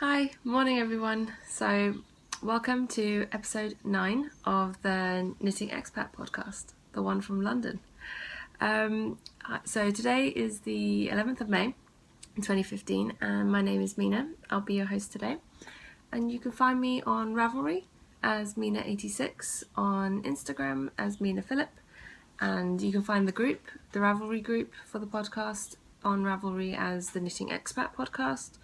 Hi, morning everyone. So, welcome to episode 9 of the Knitting Expat Podcast, the one from London. So today is the 11th of May, 2015, and my name is Mina. I'll be your host today. And you can find me on Ravelry as Mina86, on Instagram as Mina Phillip, and you can find the Ravelry group for the podcast on Ravelry as the Knitting Expat Podcast.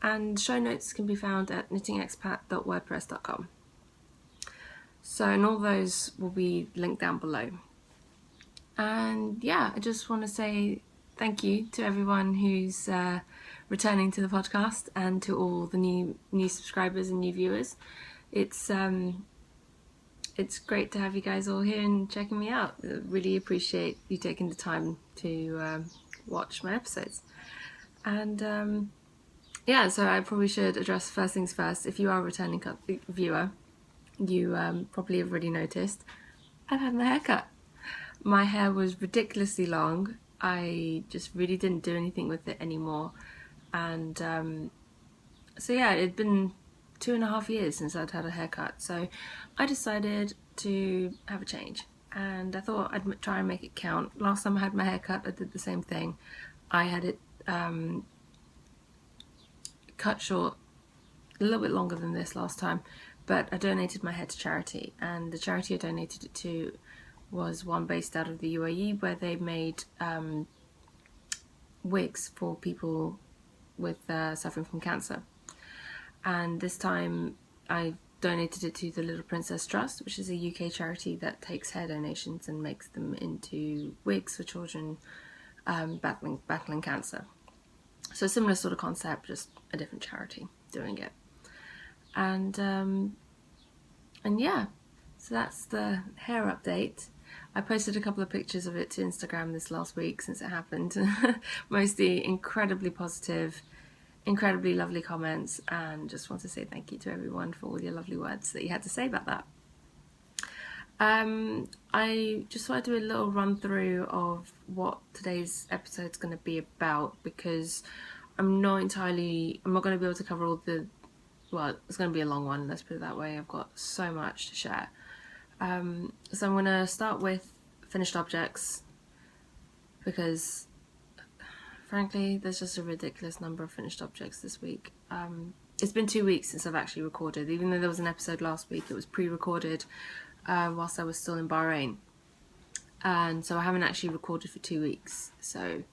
And show notes can be found at knittingexpat.wordpress.com. So, and all those will be linked down below. And yeah, I just want to say thank you to everyone who's returning to the podcast and to all the new subscribers and new viewers. It's great to have you guys all here and checking me out. I really appreciate you taking the time to watch my episodes. And yeah, so I probably should address first things first. If you are a returning viewer, you probably have already noticed I've had my hair cut. My hair was ridiculously long. I just really didn't do anything with it anymore. And so yeah, it'd been 2.5 years since I'd had a haircut. So I decided to have a change. And I thought I'd try and make it count. Last time I had my haircut, I did the same thing. I had it cut short a little bit longer than this last time, but I donated my hair to charity, and the charity I donated it to was one based out of the UAE, where they made wigs for people with suffering from cancer. And this time I donated it to the Little Princess Trust, which is a UK charity that takes hair donations and makes them into wigs for children battling cancer. So similar sort of concept, just a different charity doing it. And yeah, so that's the hair update. I posted a couple of pictures of it to Instagram this last week since it happened. Mostly incredibly positive, incredibly lovely comments, and just want to say thank you to everyone for all your lovely words that you had to say about that. I just want to do a little run through of what today's episode is going to be about, because I'm not going to be able to cover all it's going to be a long one, let's put it that way. I've got so much to share. So I'm going to start with finished objects, because frankly there's just a ridiculous number of finished objects this week. It's been 2 weeks since I've actually recorded. Even though there was an episode last week, it was pre-recorded whilst I was still in Bahrain, and so I haven't actually recorded for 2 weeks. So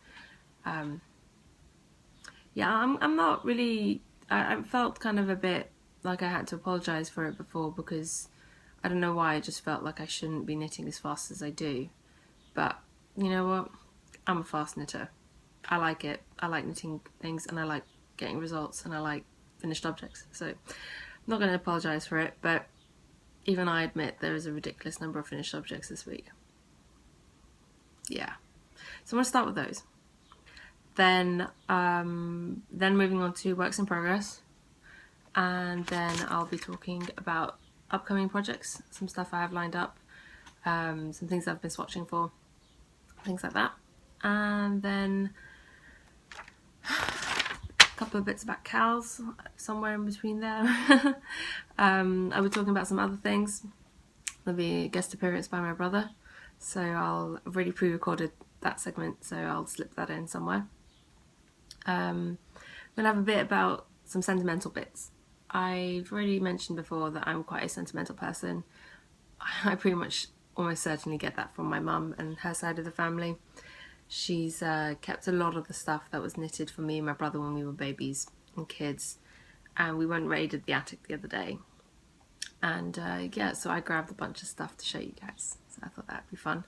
yeah, I'm not really, I felt kind of a bit like I had to apologise for it before, because I don't know why, I just felt like I shouldn't be knitting as fast as I do. But you know what, I'm a fast knitter. I like it. I like knitting things, and I like getting results, and I like finished objects. So I'm not going to apologise for it, but even I admit there is a ridiculous number of finished objects this week. Yeah. So I'm going to start with those. Then moving on to works in progress. And then I'll be talking about upcoming projects, some stuff I have lined up, some things I've been swatching for, things like that. And then couple of bits about cows somewhere in between there. I'll be talking about some other things. There'll be a guest appearance by my brother, so I've already pre-recorded that segment, so I'll slip that in somewhere. I'm gonna have a bit about some sentimental bits. I've already mentioned before that I'm quite a sentimental person. I pretty much almost certainly get that from my mum and her side of the family. She's kept a lot of the stuff that was knitted for me and my brother when we were babies and kids, and we went and raided the attic the other day, and yeah, so I grabbed a bunch of stuff to show you guys, so I thought that'd be fun.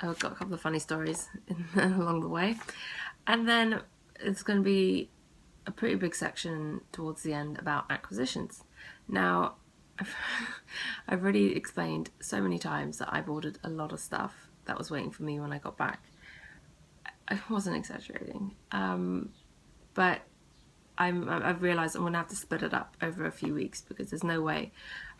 I've got a couple of funny stories along the way, and then it's going to be a pretty big section towards the end about acquisitions. Now, I've already explained so many times that I've ordered a lot of stuff that was waiting for me when I got back. I wasn't exaggerating, but I've realised I'm going to have to split it up over a few weeks, because there's no way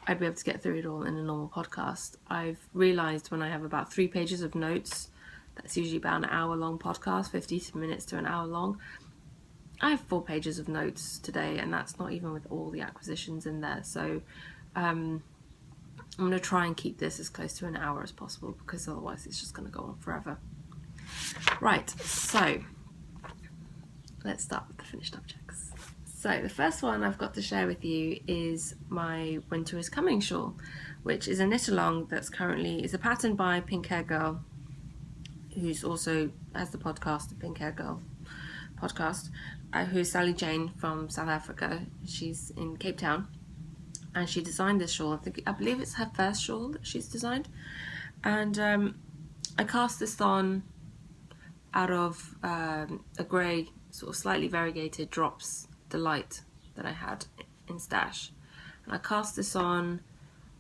I'd be able to get through it all in a normal podcast. I've realised when I have about 3 pages of notes, that's usually about an hour long podcast, 50 minutes to an hour long, I have 4 pages of notes today, and that's not even with all the acquisitions in there. So I'm going to try and keep this as close to an hour as possible, because otherwise it's just going to go on forever. Right, so let's start with the finished objects. So the first one I've got to share with you is my Winter is Coming shawl, which is a knit along that's currently is a pattern by Pink Hair Girl, who's also has the podcast, the Pink Hair Girl podcast, who's Sally Jane from South Africa. She's in Cape Town, and she designed this shawl. I believe it's her first shawl that she's designed, and I cast this on out of a grey, sort of slightly variegated Drops Delight that I had in stash, and I cast this on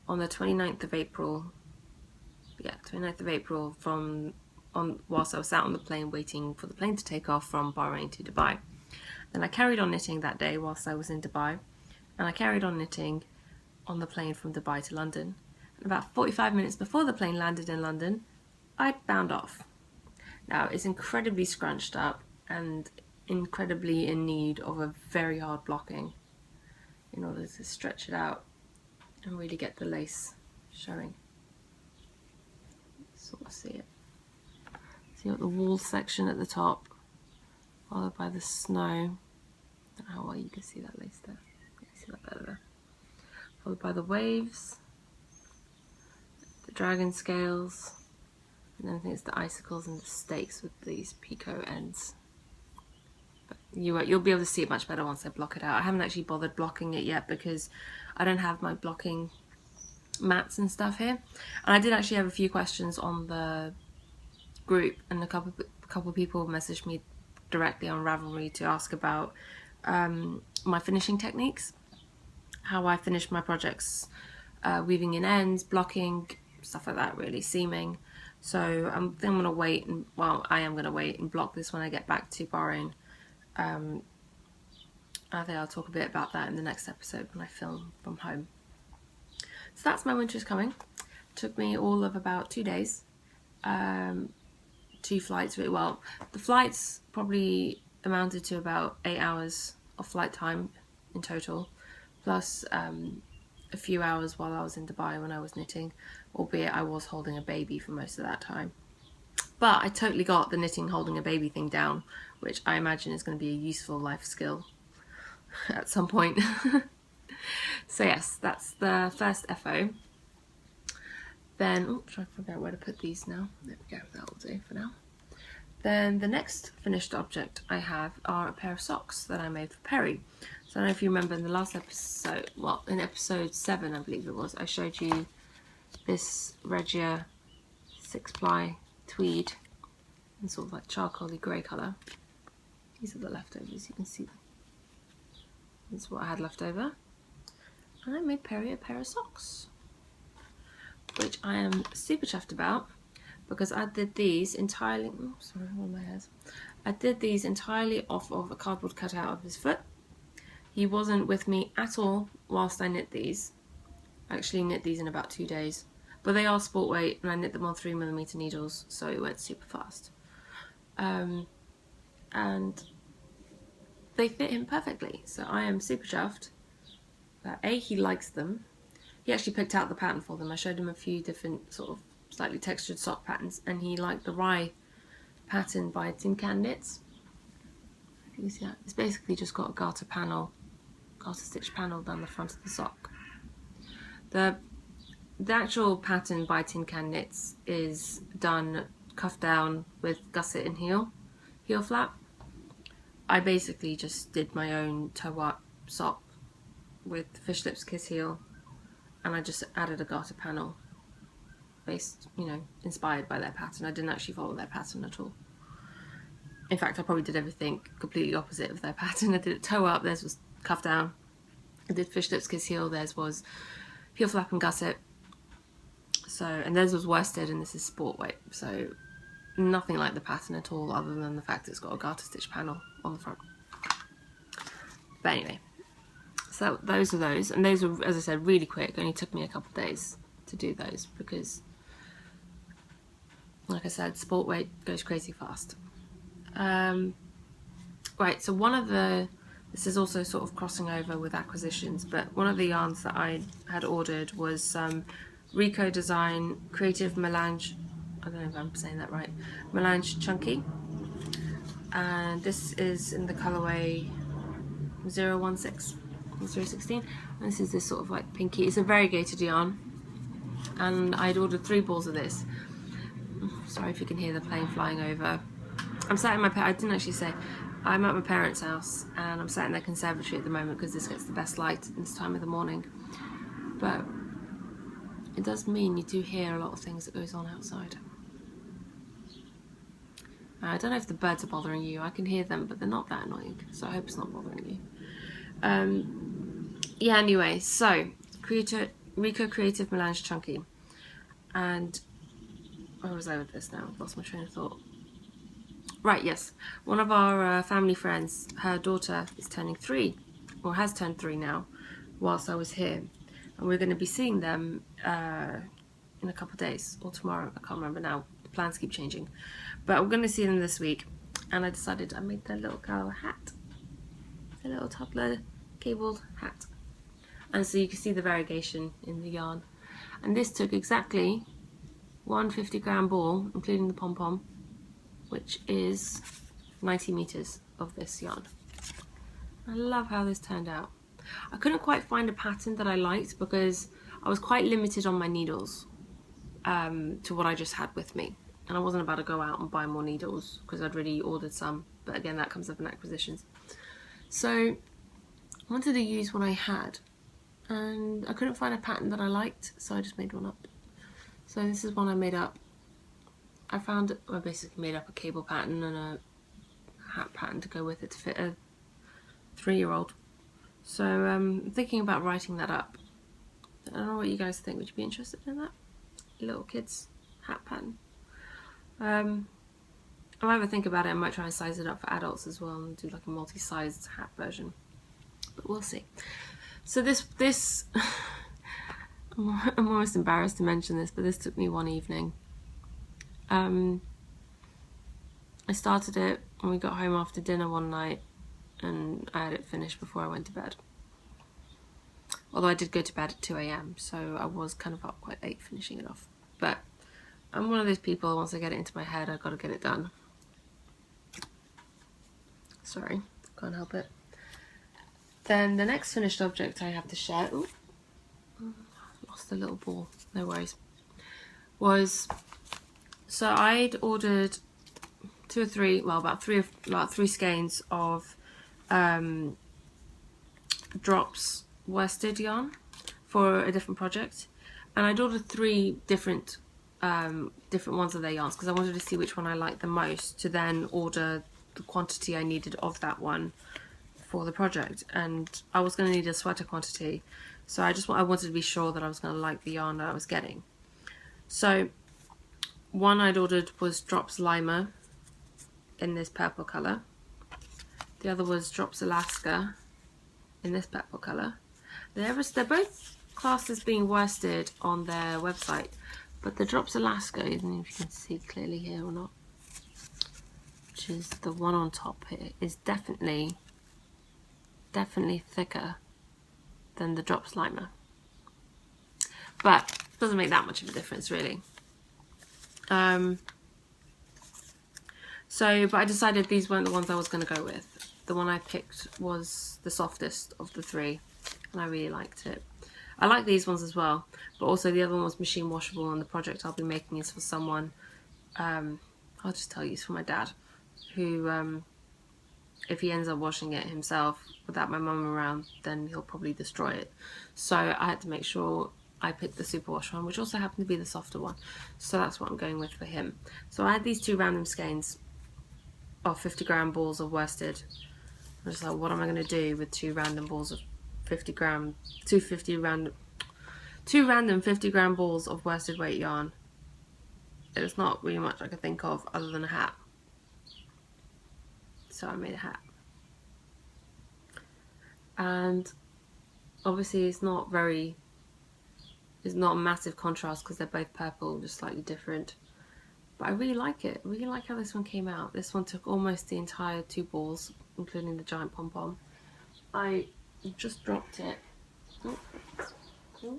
the 29th of April. Yeah, 29th of April whilst I was sat on the plane waiting for the plane to take off from Bahrain to Dubai. Then I carried on knitting that day whilst I was in Dubai, and I carried on knitting on the plane from Dubai to London. And about 45 minutes before the plane landed in London, I bound off. Now, it's incredibly scrunched up and incredibly in need of a very hard blocking in order to stretch it out and really get the lace showing. Sort of see it. So you've got the wool section at the top, followed by the snow. I don't know how well you can see that lace there. You can see that better there. Followed by the waves, the dragon scales, and then I think it's the icicles and the stakes with these picot ends. But you'll be able to see it much better once I block it out. I haven't actually bothered blocking it yet because I don't have my blocking mats and stuff here. And I did actually have a few questions on the group, and a couple of people messaged me directly on Ravelry to ask about my finishing techniques, how I finish my projects, weaving in ends, blocking, stuff like that, really, seaming. So I am going to wait and block this when I get back to Bahrain. I think I'll talk a bit about that in the next episode when I film from home. So that's my Winter is Coming. It took me all of about 2 days. 2 flights. Well, the flights probably amounted to about 8 hours of flight time in total, plus a few hours while I was in Dubai when I was knitting, albeit I was holding a baby for most of that time. But I totally got the knitting holding a baby thing down, which I imagine is going to be a useful life skill at some point. So yes, that's the first FO. Then, trying to figure out where to put these now. There we go, that'll do for now. Then the next finished object I have are a pair of socks that I made for Perry. So I don't know if you remember in the last episode, well, in episode 7 I believe it was, I showed you this Regia 6-ply tweed in sort of like charcoaly grey colour. These are the leftovers, you can see them. That's what I had left over. And I made Perry a pair of socks, which I am super chuffed about, because I did these entirely, oh, sorry, one of my hairs. I did these entirely off of a cardboard cutout of his foot. He wasn't with me at all whilst I knit these. I actually knit these in about 2 days, but they are sport weight and I knit them on 3mm needles, so it went super fast. And they fit him perfectly, so I am super chuffed that A, he likes them. He actually picked out the pattern for them. I showed him a few different sort of slightly textured sock patterns, and he liked the Rye pattern by Tin Can Knits. You see that? It's basically just got a garter stitch panel down the front of the sock. The actual pattern by Tin Can Knits is done cuff down with gusset and heel flap. I basically just did my own toe-up sock with fish lips kiss heel, and I just added a garter panel based, inspired by their pattern. I didn't actually follow their pattern at all. In fact, I probably did everything completely opposite of their pattern. I did it toe up, theirs was cuff down. I did fish lips kiss heel, theirs was heel flap and gusset. So, and theirs was worsted and this is sport weight. So nothing like the pattern at all, other than the fact it's got a garter stitch panel on the front. But anyway, so those are those, and those were, as I said, really quick. It only took me a couple of days to do those because, like I said, sport weight goes crazy fast. Right, so this is also sort of crossing over with acquisitions, but one of the yarns that I had ordered was Rico Design Creative Melange, I don't know if I'm saying that right, Melange Chunky. And this is in the colorway 016, 016. And this is this sort of like pinky, it's a variegated yarn. And I'd ordered 3 balls of this. Sorry if you can hear the plane flying over. I'm sat in I didn't actually say, I'm at my parents' house and I'm sat in their conservatory at the moment because this gets the best light at this time of the morning. But it does mean you do hear a lot of things that goes on outside. I don't know if the birds are bothering you. I can hear them, but they're not that annoying, so I hope it's not bothering you. Yeah, anyway, so Rico Creative Melange Chunky. And where was I with this now? I've lost my train of thought. Right, yes. One of our family friends, her daughter is turning 3, or has turned 3 now, whilst I was here. And we're going to be seeing them in a couple of days, or tomorrow, I can't remember now. The plans keep changing. But we're going to see them this week. And I decided I made their little girl a hat. A little toddler cabled hat. And so you can see the variegation in the yarn. And this took exactly 1 50-gram ball, including the pom-pom, which is 90 meters of this yarn. I love how this turned out. I couldn't quite find a pattern that I liked because I was quite limited on my needles to what I just had with me. And I wasn't about to go out and buy more needles because I'd already ordered some. But again, that comes up in acquisitions. So I wanted to use what I had. And I couldn't find a pattern that I liked, so I just made one up. So this is one I made up. I basically made up a cable pattern and a hat pattern to go with it to fit a 3-year-old. So I'm thinking about writing that up. I don't know what you guys think. Would you be interested in that? Little kids hat pattern. I might have a think about it. I might try and size it up for adults as well and do like a multi-sized hat version. But we'll see. So this I'm almost embarrassed to mention this, but this took me one evening. I started it when we got home after dinner one night and I had it finished before I went to bed. Although I did go to bed at 2 AM, so I was kind of up quite late finishing it off. But I'm one of those people, once I get it into my head, I've got to get it done. Sorry, can't help it. Then the next finished object I have to share, lost a little ball, no worries, so I'd ordered 2 or 3, well about 3 skeins of drops worsted yarn for a different project, and I'd ordered 3 different ones of their yarns because I wanted to see which one I liked the most to then order the quantity I needed of that one for the project. And I was going to need a sweater quantity, so I wanted to be sure that I was going to like the yarn that I was getting. So one I'd ordered was Drops Lima in this purple colour. The other was Drops Alaska in this purple colour. They're both classed as being worsted on their website, but the Drops Alaska, I don't know if you can see clearly here or not, which is the one on top here, is definitely thicker than the Drops Lima. But it doesn't make that much of a difference really. But I decided these weren't the ones I was going to go with. The one I picked was the softest of the 3, and I really liked it. I like these ones as well, but also the other one was machine washable, and the project I'll be making is for someone, I'll just tell you, it's for my dad, who, if he ends up washing it himself without my mum around, then he'll probably destroy it. So I had to make sure I picked the superwash one, which also happened to be the softer one. So that's what I'm going with for him. So I had these 2 random skeins of 50-gram balls of worsted. I was just like, what am I going to do with 2 random balls of 50-gram, 2 random 50-gram balls of worsted weight yarn? There's not really much I could think of other than a hat. So I made a hat. And obviously it's not a massive contrast because they're both purple, just slightly different. But I really like it. I really like how this one came out. This one took almost the entire 2 balls, including the giant pom-pom. I just dropped it. Oh. Oh.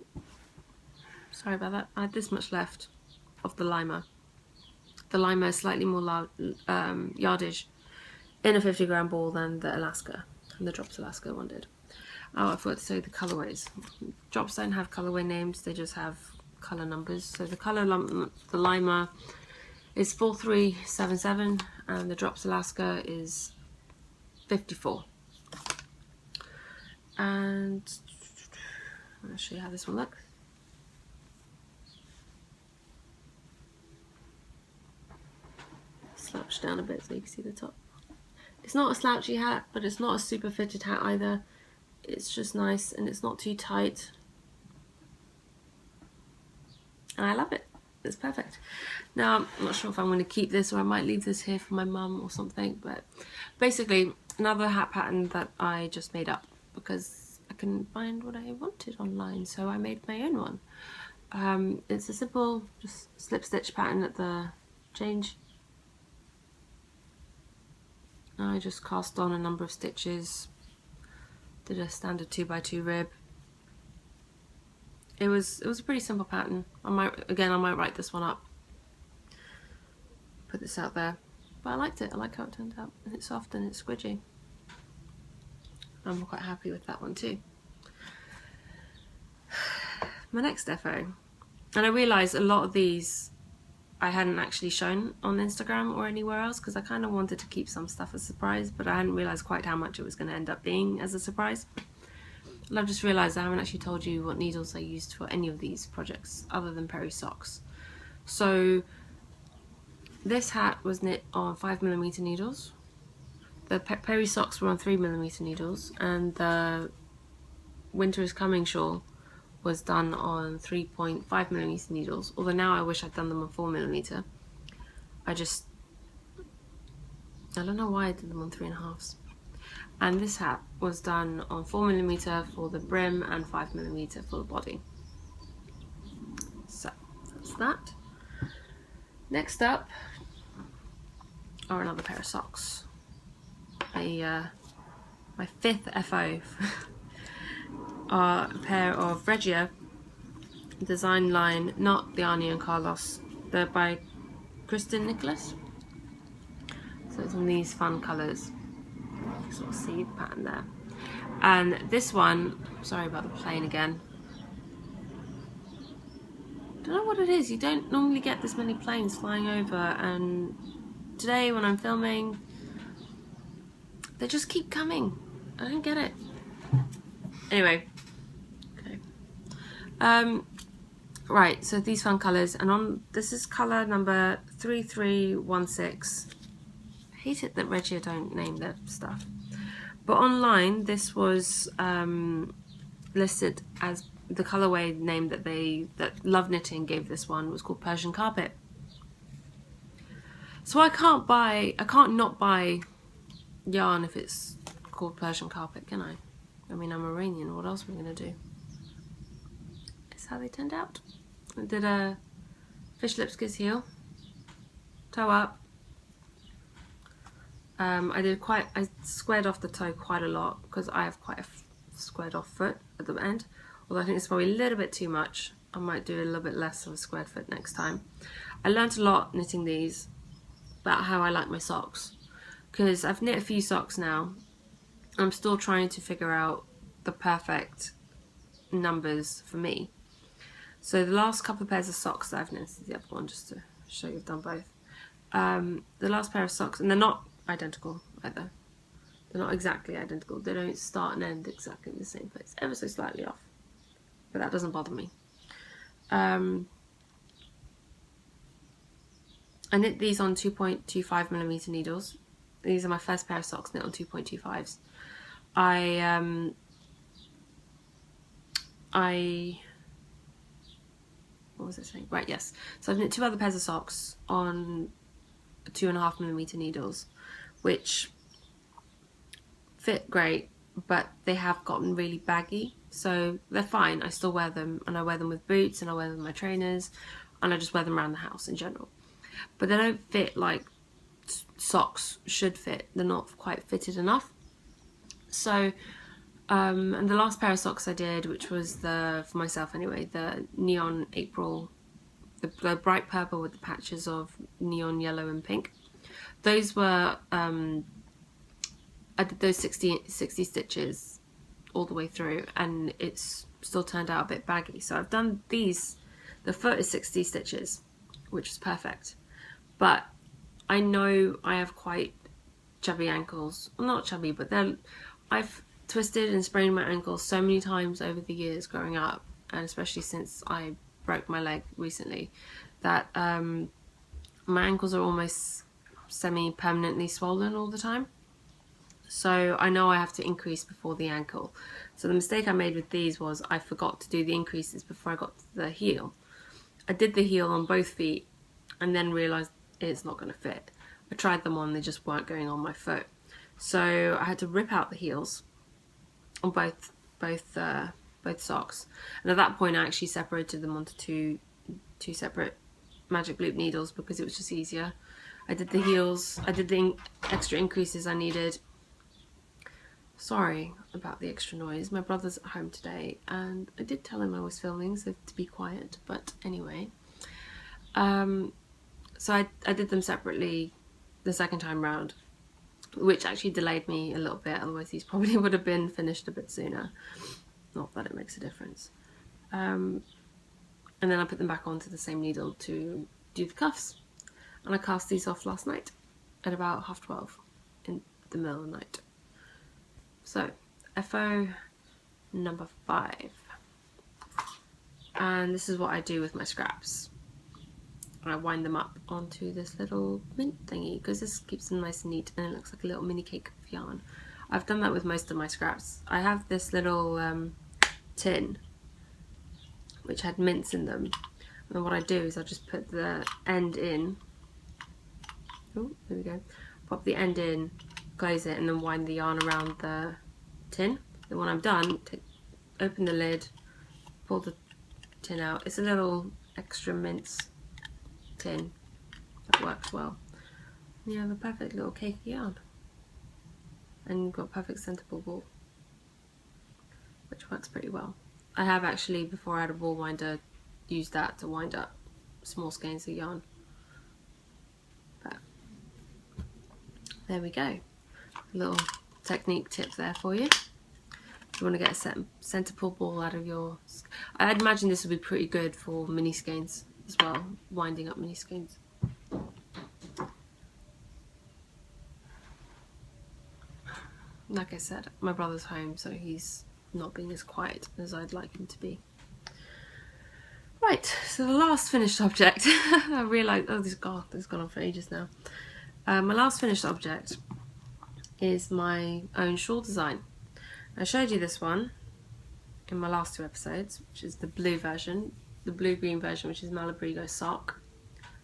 Sorry about that. I had this much left of the Lima. The Lima is slightly more yardage in a 50-gram ball than the Alaska. And the Drops Alaska one did. Oh, I forgot to say the colourways. Drops don't have colourway names, they just have colour numbers. So the Lima is 4377 and the Drops Alaska is 54. And I'll show you how this one looks. Slouch down a bit so you can see the top. It's not a slouchy hat, but it's not a super fitted hat either. It's just nice and it's not too tight. And I love it. It's perfect. Now, I'm not sure if I'm going to keep this or I might leave this here for my mum or something, but basically another hat pattern that I just made up because I couldn't find what I wanted online, so I made my own one. It's a simple just slip stitch pattern at the change. I just cast on a number of stitches, did a standard 2x2 rib. It was a pretty simple pattern. I might write this one up, put this out there, but I liked it. I like how it turned out. And it's soft and it's squidgy. I'm quite happy with that one too. My next defo, and I realised a lot of these I hadn't actually shown on Instagram or anywhere else because I kind of wanted to keep some stuff a surprise, but I hadn't realised quite how much it was going to end up being as a surprise. And I've just realised I haven't actually told you what needles I used for any of these projects other than Perry socks. So this hat was knit on 5mm needles, the Perry socks were on 3mm needles, and the Winter is Coming shawl was done on 3.5mm needles, although now I wish I'd done them on 4mm. I don't know why I did them on 3.5s. And this hat was done on 4mm for the brim and 5mm for the body. So that's that. Next up are another pair of socks. My 5th FO are a pair of Regia design line, not the Arnie and Carlos. They're by Kristen Nicholas. So it's in these fun colours. You can sort of see the pattern there. And this one, sorry about the plane again. Don't know what it is. You don't normally get this many planes flying over, and today when I'm filming, they just keep coming. I don't get it. Anyway, okay. Right, so these fun colours, and this is colour number 3316. I hate it that Regia don't name their stuff. But online, this was listed as the colourway name that Love Knitting gave this one was called Persian Carpet. So I can't not buy yarn if it's called Persian Carpet, can I? I mean, I'm Iranian, what else am I going to do? It's how they turned out. I did a fish lips kiss heel, toe up. I squared off the toe quite a lot because I have quite a squared off foot at the end. Although I think it's probably a little bit too much. I might do a little bit less of a squared foot next time. I learnt a lot knitting these about how I like my socks, because I've knit a few socks now. I'm still trying to figure out the perfect numbers for me. So the last couple of pairs of socks that I've knitted, this is the other one just to show you I've done both. The last pair of socks, and they're not identical either. They're not exactly identical. They don't start and end exactly in the same place. Ever so slightly off. But that doesn't bother me. I knit these on 2.25mm needles. These are my first pair of socks knit on 2.25s. What was I saying? Right, yes. So I've knit 2 other pairs of socks on 2.5mm needles, which fit great, but they have gotten really baggy. So they're fine. I still wear them, and I wear them with boots, and I wear them with my trainers, and I just wear them around the house in general. but they don't fit like socks should fit. They're not quite fitted enough. So and the last pair of socks I did, which was for myself anyway, the neon April, the bright purple with the patches of neon yellow and pink, those were I did those 60 stitches all the way through, and it's still turned out a bit baggy. So I've done these, the foot is 60 stitches, which is perfect, but I know I have quite chubby ankles. Well, not chubby, but I've twisted and sprained my ankles so many times over the years growing up, and especially since I broke my leg recently, that my ankles are almost semi-permanently swollen all the time. So I know I have to increase before the ankle. So the mistake I made with these was I forgot to do the increases before I got to the heel. I did the heel on both feet and then realised it's not going to fit. I tried them on, they just weren't going on my foot. So I had to rip out the heels on both socks. And at that point I actually separated them onto two separate magic loop needles because it was just easier. I did the heels, I did the extra increases I needed. Sorry about the extra noise. My brother's at home today and I did tell him I was filming, so to be quiet, but anyway. So I did them separately the second time round, which actually delayed me a little bit, otherwise these probably would have been finished a bit sooner. Not that it makes a difference. And then I put them back onto the same needle to do the cuffs. And I cast these off last night at about 12:30 in the middle of the night. So, FO number 5. And this is what I do with my scraps. I wind them up onto this little mint thingy because this keeps them nice and neat and it looks like a little mini cake of yarn. I've done that with most of my scraps. I have this little tin which had mints in them, and what I do is I just put the end in. Oh, there we go. Pop the end in, close it, and then wind the yarn around the tin. Then when I'm done, open the lid, pull the tin out. It's a little extra mince tin that works well. You have a perfect little cake of yarn, and you've got a perfect centerable ball, which works pretty well. I have actually, before I had a ball winder, used that to wind up small skeins of yarn. But there we go. A little technique tip there for you. If you want to get a centerable ball out of your... I'd imagine this would be pretty good for mini skeins as well, winding up mini skeins. Like I said, my brother's home, so he's not being as quiet as I'd like him to be. Right, so the last finished object, I realised, oh this has gone on for ages now. My last finished object is my own shawl design. I showed you this one in my last 2 episodes, which is the blue version, the blue-green version, which is Malabrigo sock.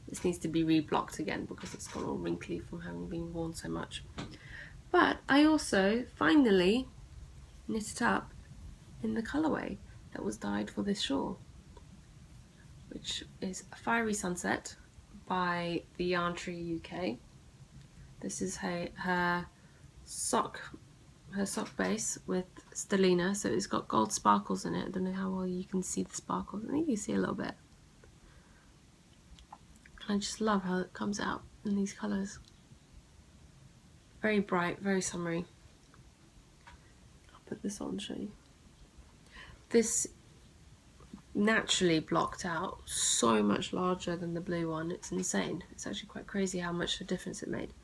This needs to be reblocked again because it's gone all wrinkly from having been worn so much. But I also finally knit it up in the colourway that was dyed for this shawl, which is Fiery Sunset by the Yarn Tree UK. This is her sock base with stellina, so it's got gold sparkles in it. I don't know how well you can see the sparkles. I think you see a little bit. I just love how it comes out in these colours. Very bright, very summery. I'll put this on and show you. This naturally blocked out so much larger than the blue one. It's insane. It's actually quite crazy how much of a difference it made.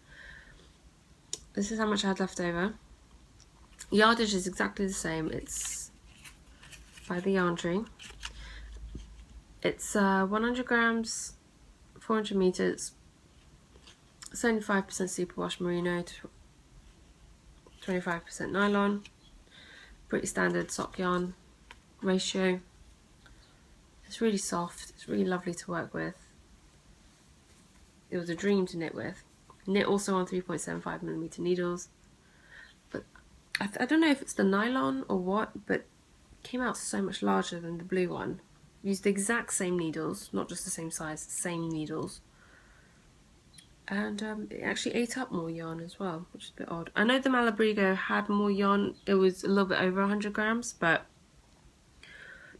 This is how much I had left over. Yardage is exactly the same. It's by the Yarn Tree. It's 100 grams, 400 meters, 75% superwash merino, 25% nylon. Pretty standard sock yarn ratio. It's really soft. It's really lovely to work with. It was a dream to knit with. Knit also on 3.75mm needles. But I don't know if it's the nylon or what, but it came out so much larger than the blue one. Used the exact same needles, not just the same size, the same needles. And it actually ate up more yarn as well, which is a bit odd. I know the Malabrigo had more yarn. It was a little bit over 100 grams, but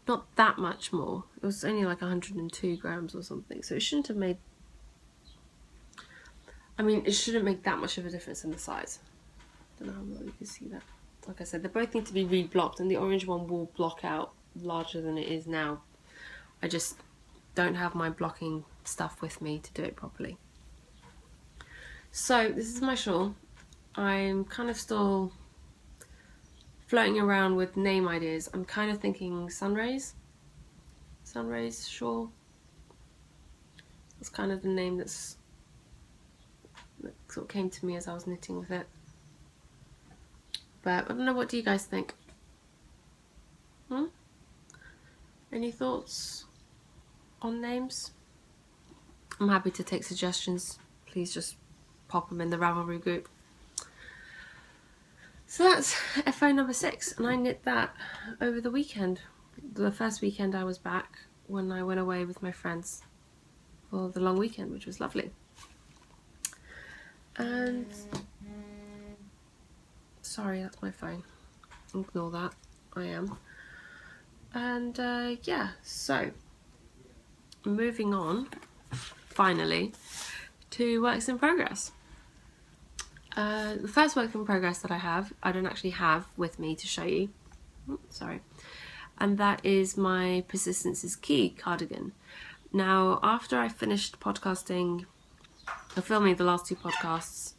not that much more. It was only like 102 grams or something. So it shouldn't have made... I mean, it shouldn't make that much of a difference in the size. I don't know how well you can see that. Like I said, they both need to be reblocked, and the orange one will block out larger than it is now. I just don't have my blocking stuff with me to do it properly. So this is my shawl. I'm kind of still floating around with name ideas. I'm kind of thinking Sunrays shawl. That's kind of the name that sort of came to me as I was knitting with it. But I don't know, what do you guys think? Any thoughts on names? I'm happy to take suggestions. Please just pop them in the Ravelry group. So that's FO number 6, and I knit that over the weekend. The first weekend I was back, when I went away with my friends for the long weekend, which was lovely. And sorry, that's my phone. Ignore that. I am. And yeah, so moving on, finally, to works in progress. The first work in progress that I don't actually have with me to show you. Sorry. And that is my Persistence is Key cardigan. Now, after I finished podcasting, or filming the last 2 podcasts,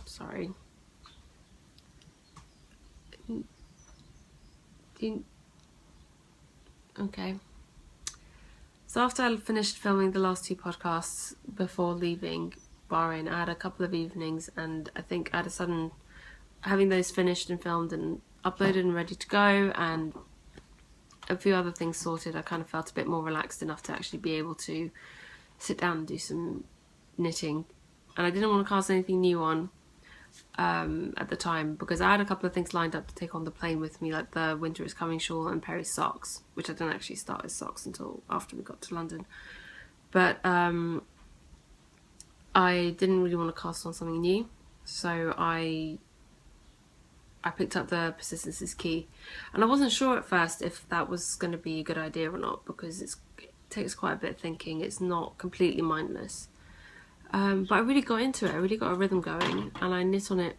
sorry. Okay. So after I finished filming the last 2 podcasts before leaving Bahrain, I had a couple of evenings, and I think I had a sudden, having those finished and filmed and uploaded and ready to go, and a few other things sorted, I kind of felt a bit more relaxed enough to actually be able to sit down and do some knitting. And I didn't want to cast anything new on at the time, because I had a couple of things lined up to take on the plane with me, like the Winter is Coming shawl and Perry's socks, which I didn't actually start as socks until after we got to London. But I didn't really want to cast on something new, so I picked up the Persistence is Key, and I wasn't sure at first if that was going to be a good idea or not, because it takes quite a bit of thinking. It's not completely mindless, but I really got into it. I really got a rhythm going, and I knit on it.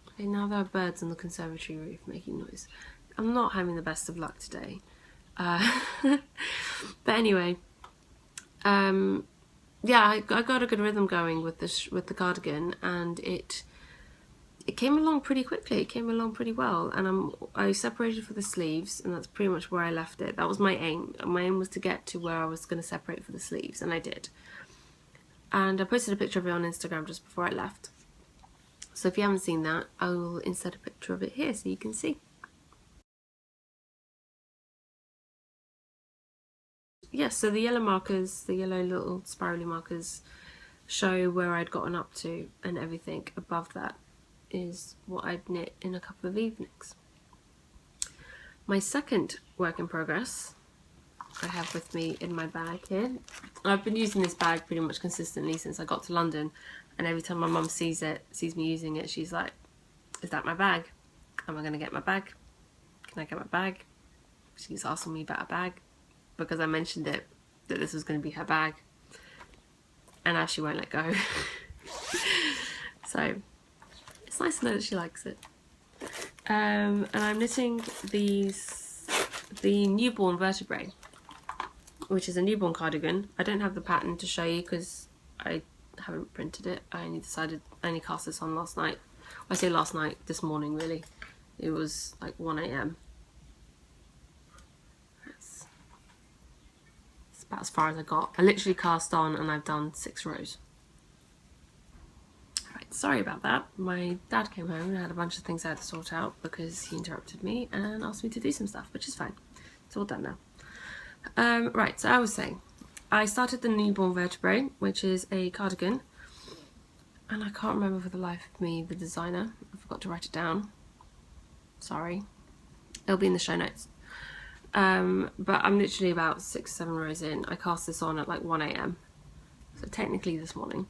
Okay, now there are birds in the conservatory roof making noise. I'm not having the best of luck today, but anyway, yeah, I got a good rhythm going with the cardigan, and it came along pretty quickly. It came along pretty well, and I separated for the sleeves, and that's pretty much where I left it. That was my aim. My aim was to get to where I was going to separate for the sleeves, and I did. And I posted a picture of it on Instagram just before I left. So if you haven't seen that, I will insert a picture of it here so you can see. Yes, so the yellow markers, the yellow little spirally markers, show where I'd gotten up to, and everything above that is what I'd knit in a couple of evenings. My second work in progress I have with me in my bag here. I've been using this bag pretty much consistently since I got to London, and every time my mum sees me using it, she's like, "Is that my bag? Am I going to get my bag? Can I get my bag?" She's asking me about a bag because I mentioned it, that this was going to be her bag, and now she won't let go. So it's nice to know that she likes it. And I'm knitting the newborn vertebrae, which is a newborn cardigan. I don't have the pattern to show you because I haven't printed it. I only cast this on last night. I say last night, this morning really. It was like 1 AM. It's about as far as I got. I literally cast on and I've done 6 rows. Right, sorry about that. My dad came home and I had a bunch of things I had to sort out because he interrupted me and asked me to do some stuff, which is fine. It's all done now. Right, so I was saying, I started the newborn vertebrae, which is a cardigan, and I can't remember for the life of me the designer. I forgot to write it down. Sorry. It'll be in the show notes. But I'm literally about 6-7 rows in. I cast this on at like 1 AM. So technically this morning.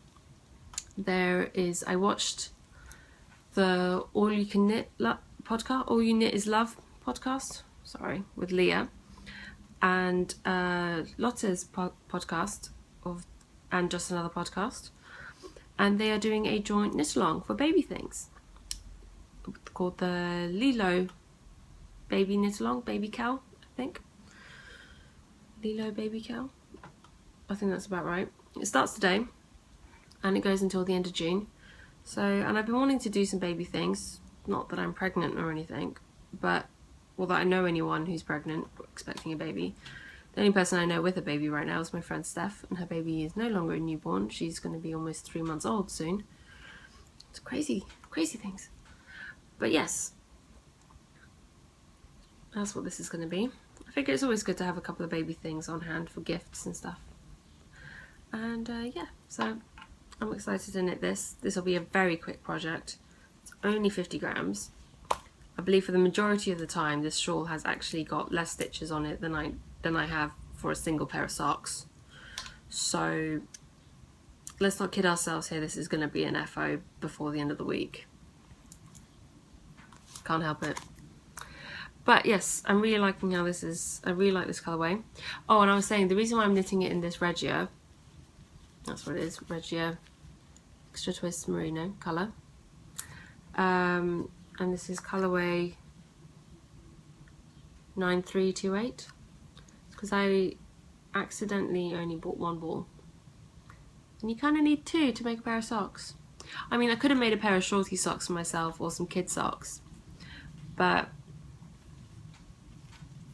I watched the All You Knit Is Love podcast, with Leah, and Lotte's podcast and Just Another Podcast, and they are doing a joint knit along for baby things called the Lilo Baby Knit Along, Baby Cow, I think. Lilo Baby Cow, I think that's about right. It starts today and it goes until the end of June. So, and I've been wanting to do some baby things, not that I'm pregnant or anything, but that I know anyone who's pregnant or expecting a baby. The only person I know with a baby right now is my friend Steph, and her baby is no longer a newborn. She's going to be almost 3 months old soon. It's crazy things. But yes, that's what this is going to be. I figure it's always good to have a couple of baby things on hand for gifts and stuff. And yeah, so I'm excited to knit this. This will be a very quick project. It's only 50 grams. I believe for the majority of the time this shawl has actually got less stitches on it than I have for a single pair of socks. So let's not kid ourselves here, this is going to be an FO before the end of the week. Can't help it. But yes, I'm really liking how this is. I really like this colourway. Oh, and I was saying the reason why I'm knitting it in this Regia, that's what it is, Regia Extra Twist Merino colour. And this is colourway 9328. Because I accidentally only bought one ball. And you kind of need two to make a pair of socks. I mean, I could have made a pair of shorty socks for myself or some kid socks. But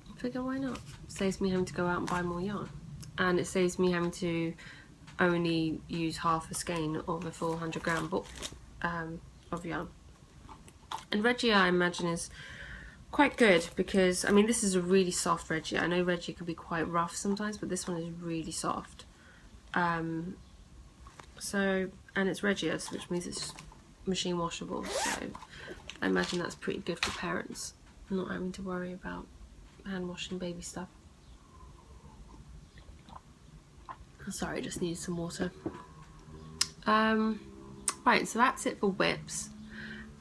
I figure why not? It saves me having to go out and buy more yarn. And it saves me having to only use half a skein of a full 100 gram of yarn. And Regia, I imagine, is quite good because, I mean, this is a really soft Regia. I know Regia can be quite rough sometimes, but this one is really soft. So, and it's Regia, which means it's machine washable. So I imagine that's pretty good for parents, not having to worry about hand washing baby stuff. Sorry, just needed some water. Right, so that's it for whips.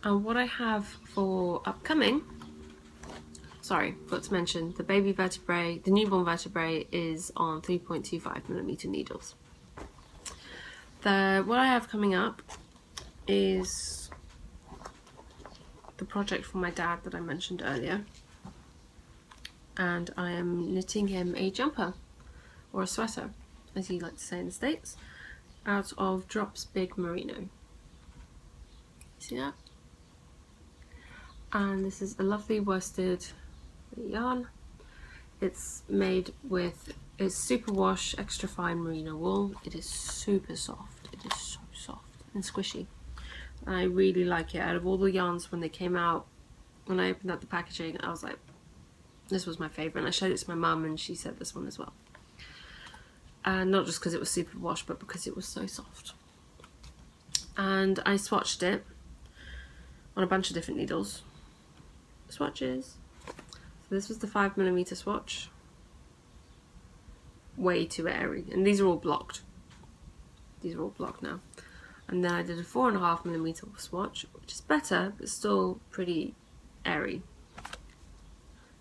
And what I have for upcoming, forgot to mention, the baby vertebrae, the newborn vertebrae is on 3.25mm needles. What I have coming up is the project for my dad that I mentioned earlier. And I am knitting him a jumper, or a sweater, as you like to say in the States, out of Drops Big Merino. See that? And this is a lovely worsted yarn. It's made with, it's super wash, extra fine merino wool. It is super soft. It is so soft and squishy. And I really like it. Out of all the yarns when they came out, when I opened up the packaging, I was like, this was my favourite. And I showed it to my mum and she said this one as well. And not just because it was super wash, but because it was so soft. And I swatched it on a bunch of different needles. Swatches. So this was the 5mm swatch. Way too airy. And these are all blocked. These are all blocked now. And then I did a 4.5mm swatch, which is better, but still pretty airy.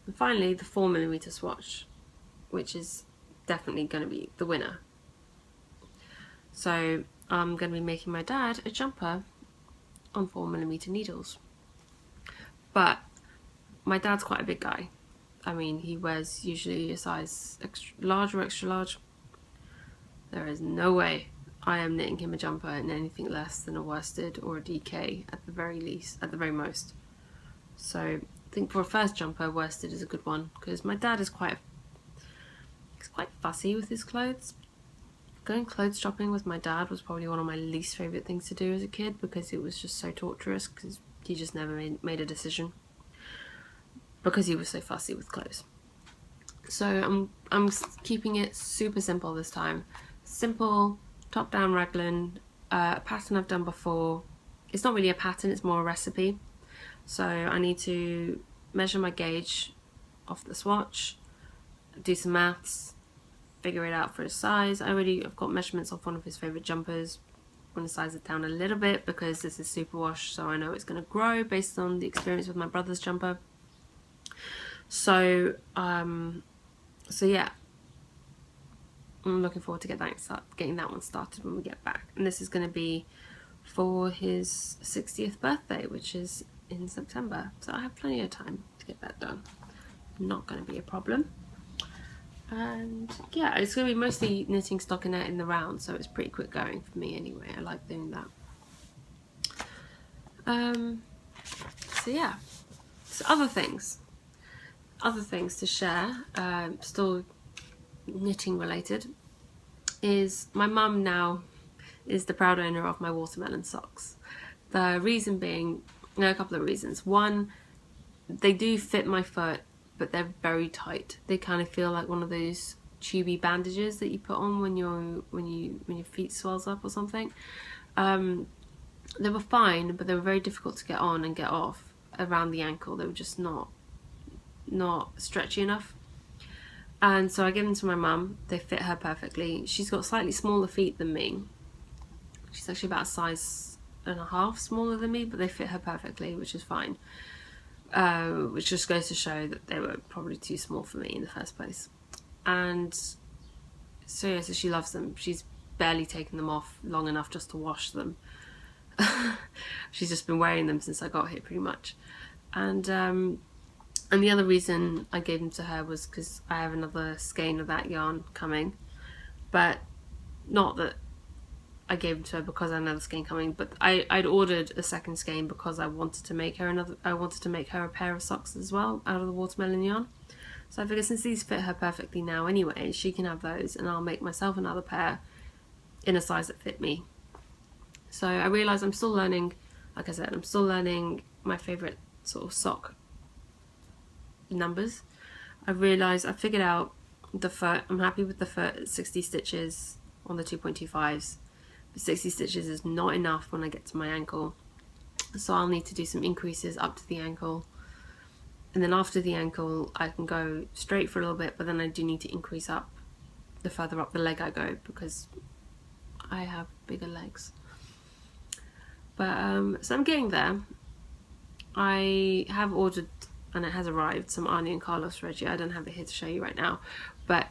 And finally, the 4mm swatch, which is definitely going to be the winner. So I'm going to be making my dad a jumper on 4mm needles. But my dad's quite a big guy. I mean, he wears usually a size extra large or extra large. There is no way I am knitting him a jumper in anything less than a worsted or a DK at the very least, at the very most. So I think for a first jumper, worsted is a good one, because my dad is quite fussy with his clothes. Going clothes shopping with my dad was probably one of my least favourite things to do as a kid, because it was just so torturous, because he just never made a decision, because he was so fussy with clothes. So I'm keeping it super simple this time. Simple, top-down raglan, a pattern I've done before. It's not really a pattern, it's more a recipe. So I need to measure my gauge off the swatch, do some maths, figure it out for his size. I've got measurements off one of his favourite jumpers. I'm going to size it down a little bit because this is superwash, so I know it's going to grow based on the experience with my brother's jumper. So yeah, I'm looking forward to getting that one started when we get back. And this is going to be for his 60th birthday, which is in September. So I have plenty of time to get that done. Not going to be a problem. And yeah, it's going to be mostly knitting stockinette in the round, so it's pretty quick going for me anyway. I like doing that. So yeah, so other things to share, still knitting related, is my mum now is the proud owner of my watermelon socks. The reason being, a couple of reasons. One, they do fit my foot, but they're very tight. They kind of feel like one of those tubey bandages that you put on when your feet swells up or something. They were fine, but they were very difficult to get on and get off around the ankle. They were just not stretchy enough. And so I gave them to my mum. They fit her perfectly. She's got slightly smaller feet than me. She's actually about a size and a half smaller than me, but they fit her perfectly, which is fine. Which just goes to show that they were probably too small for me in the first place. And so yeah, so she loves them. She's barely taken them off long enough just to wash them. She's just been wearing them since I got here, pretty much. And the other reason I gave them to her was because I have another skein of that yarn coming, but not that I gave them to her because I had another skein coming, but I'd ordered a second skein because I wanted to make her a pair of socks as well out of the watermelon yarn. So I figured since these fit her perfectly now anyway, she can have those, and I'll make myself another pair in a size that fit me. So I realised I'm still learning, like I said, I'm still learning my favourite sort of sock numbers. I figured out the foot. I'm happy with the foot at 60 stitches on the 2.25s. But 60 stitches is not enough when I get to my ankle. So I'll need to do some increases up to the ankle. And then after the ankle, I can go straight for a little bit, but then I do need to increase up the further up the leg I go because I have bigger legs. But so I'm getting there. I have ordered, and it has arrived, some Arnie and Carlos Reggie. I don't have it here to show you right now, but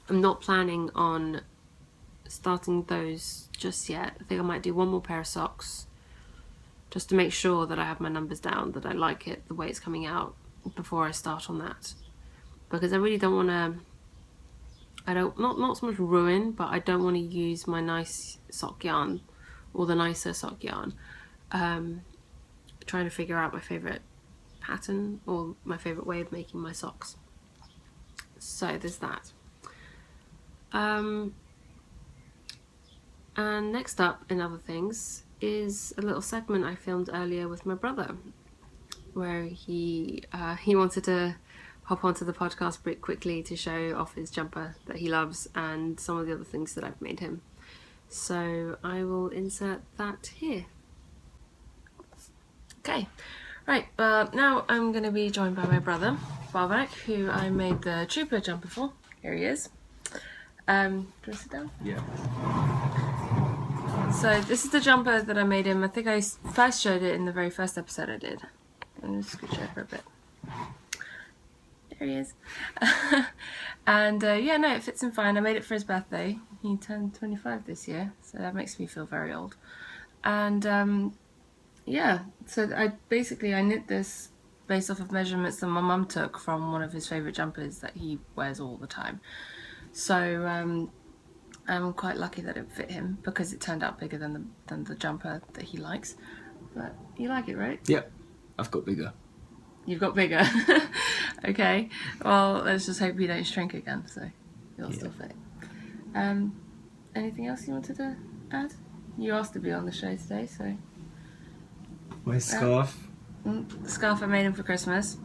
I'm not planning on starting those just yet. I think I might do one more pair of socks just to make sure that I have my numbers down, that I like it the way it's coming out before I start on that, because I really don't want to, not so much ruin, but I don't want to use my nice sock yarn or the nicer sock yarn trying to figure out my favourite pattern or my favourite way of making my socks. So there's that. And next up in other things is a little segment I filmed earlier with my brother, where he wanted to hop onto the podcast pretty quickly to show off his jumper that he loves and some of the other things that I've made him. So I will insert that here. Okay, right, now I'm going to be joined by my brother, Barbak, who I made the Trooper jumper for. Here he is. Do you want to sit down? Yeah. So this is the jumper that I made him. I think I first showed it in the very first episode I did. I'm going to scooch over a bit. There he is. And yeah, no, it fits him fine. I made it for his birthday. He turned 25 this year, so that makes me feel very old. And yeah, so I knit this based off of measurements that my mum took from one of his favourite jumpers that he wears all the time. So I'm quite lucky that it fit him because it turned out bigger than the jumper that he likes. But you like it, right? Yep, I've got bigger. You've got bigger. Okay, well, let's just hope you don't shrink again, so you'll still fit. Anything else you wanted to add? You asked to be on the show today, so... My scarf. The scarf I made him for Christmas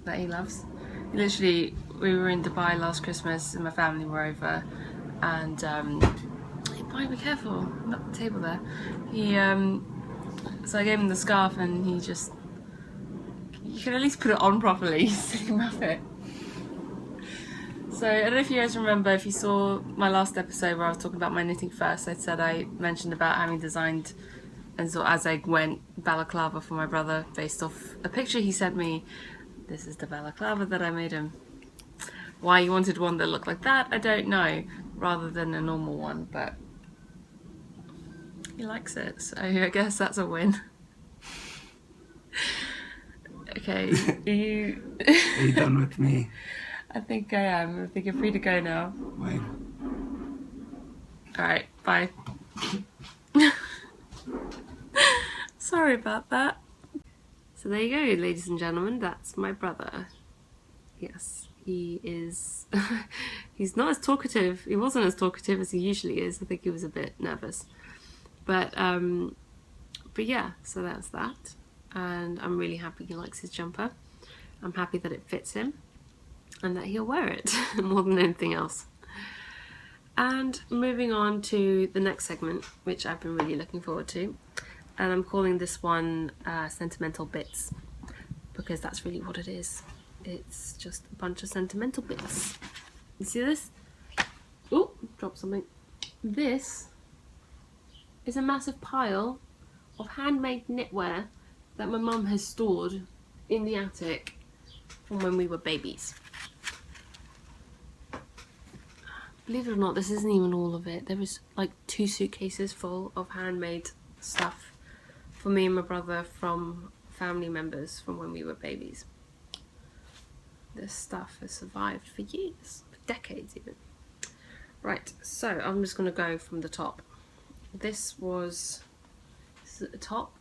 that he loves. Literally, we were in Dubai last Christmas and my family were over, and be careful, not the table there. So I gave him the scarf and he just, you can at least put it on properly. Silly muppet. So I don't know if you guys remember, if you saw my last episode where I was talking about my knitting first, I mentioned about having designed, and so as I went, balaclava for my brother based off a picture he sent me. This is the balaclava that I made him. Why he wanted one that looked like that, I don't know, rather than a normal one, but he likes it, so I guess that's a win. Okay, Are you done with me? I think I am. I think you're free to go now. Wait. Alright, bye. Sorry about that. So there you go, ladies and gentlemen, that's my brother. Yes, he is... he's not as talkative. He wasn't as talkative as he usually is. I think he was a bit nervous. But yeah, so that's that. And I'm really happy he likes his jumper. I'm happy that it fits him and that he'll wear it more than anything else. And moving on to the next segment, which I've been really looking forward to, and I'm calling this one Sentimental Bits, because that's really what it is. It's just a bunch of sentimental bits. You see this? Oh, dropped something. This is a massive pile of handmade knitwear that my mum has stored in the attic from when we were babies. Believe it or not, this isn't even all of it. There was like 2 suitcases full of handmade stuff for me and my brother from family members from when we were babies. This stuff has survived for years, for decades even. Right, so I'm just going to go from the top. This is at the top.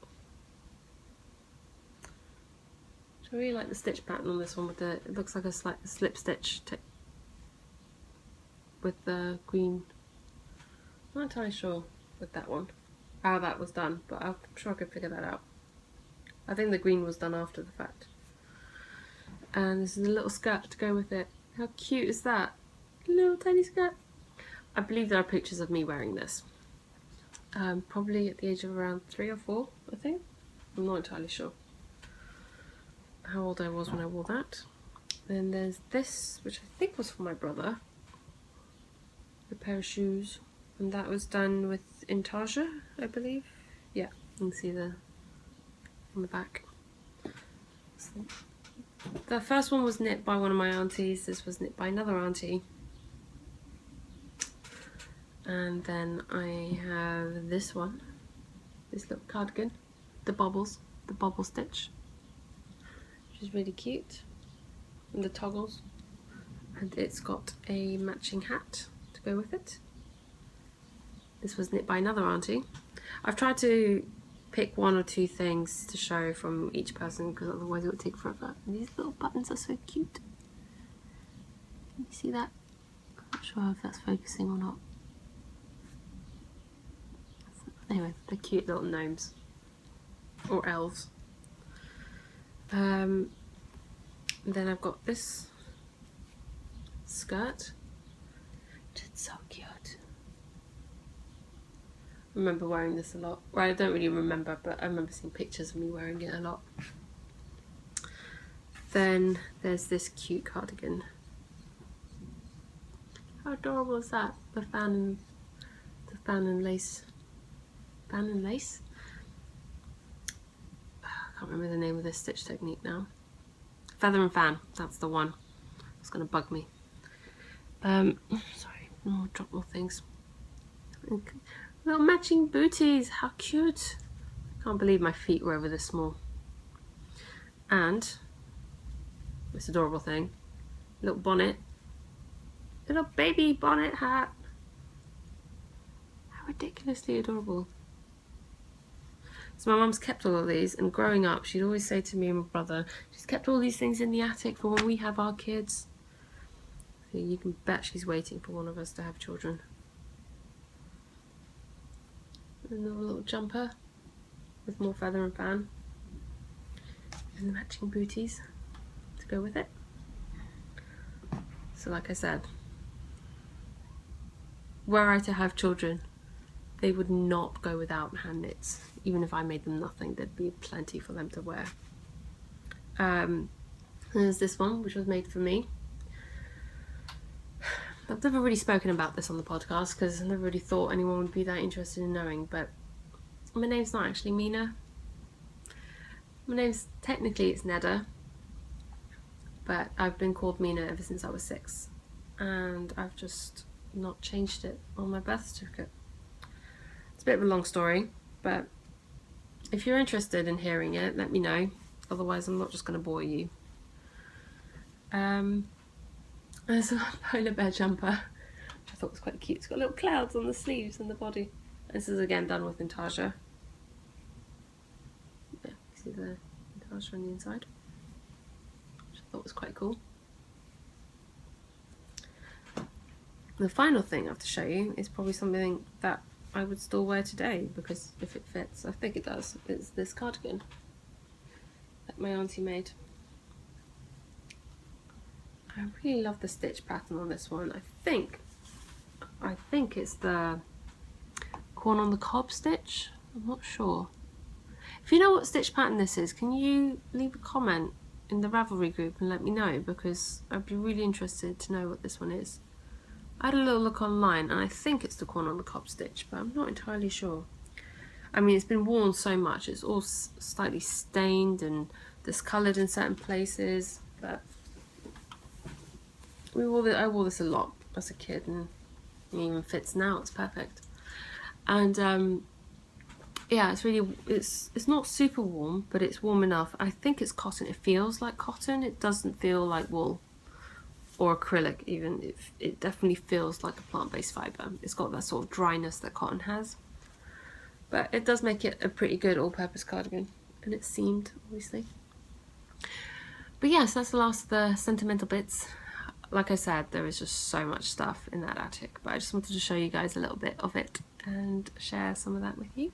I really like the stitch pattern on this one with it looks like a slight slip stitch with the green. I'm not entirely sure with that one how that was done, but I'm sure I could figure that out. I think the green was done after the fact. And this is a little skirt to go with it. How cute is that? A little tiny skirt. I believe there are pictures of me wearing this. Probably at the age of around 3 or 4, I think. I'm not entirely sure how old I was when I wore that. Then there's this, which I think was for my brother. A pair of shoes. And that was done with intarsia, I believe. Yeah, you can see on the back. So, the first one was knit by one of my aunties. This was knit by another auntie. And then I have this one. This little cardigan. The bubble stitch. Which is really cute, and the toggles, and it's got a matching hat to go with it. This was knit by another auntie. I've tried to pick 1 or 2 things to show from each person because otherwise it would take forever. And these little buttons are so cute. Can you see that? I'm not sure if that's focusing or not. Anyway, they're cute little gnomes or elves. Then I've got this skirt, which is so cute. I remember wearing this a lot. Well, I don't really remember, but I remember seeing pictures of me wearing it a lot. Then there's this cute cardigan. How adorable is that? The fan and lace. Fan and lace? I can't remember the name of this stitch technique now. Feather and fan, that's the one. It's gonna bug me. Sorry, drop more things. Little matching booties, how cute. I can't believe my feet were ever this small. And this adorable thing, little bonnet, little baby bonnet hat. How ridiculously adorable. So my mum's kept all of these, and growing up she'd always say to me and my brother, she's kept all these things in the attic for when we have our kids. So you can bet she's waiting for one of us to have children. And a little jumper with more feather and fan. And the matching booties to go with it. So like I said, were I to have children, they would not go without hand knits. Even if I made them nothing, there'd be plenty for them to wear. There's this one, which was made for me. I've never really spoken about this on the podcast because I never really thought anyone would be that interested in knowing, but my name's not actually Mina. My name's, technically it's Neda, but I've been called Mina ever since I was 6, and I've just not changed it on my birth certificate. It's a bit of a long story, but if you're interested in hearing it, let me know. Otherwise, I'm not just going to bore you. There's a polar bear jumper, which I thought was quite cute. It's got little clouds on the sleeves and the body. This is again done with intarsia. Yeah, you see the intarsia on the inside, which I thought was quite cool. The final thing I have to show you is probably something that I would still wear today, because if it fits, I think it does. It's this cardigan that my auntie made. I really love the stitch pattern on this one. I think it's the corn on the cob stitch. I'm not sure. If you know what stitch pattern this is, can you leave a comment in the Ravelry group and let me know, because I'd be really interested to know what this one is. I had a little look online and I think it's the corn on the cob stitch, but I'm not entirely sure. I mean, it's been worn so much, it's all slightly stained and discoloured in certain places, but I wore this a lot as a kid, and it even fits now. It's perfect. And yeah, it's not super warm, but it's warm enough. I think it's cotton. It feels like cotton. It doesn't feel like wool or acrylic even. It definitely feels like a plant-based fibre. It's got that sort of dryness that cotton has, but it does make it a pretty good all-purpose cardigan, and it's seamed, obviously. But yes, that's the last of the sentimental bits. Like I said, there is just so much stuff in that attic, but I just wanted to show you guys a little bit of it and share some of that with you.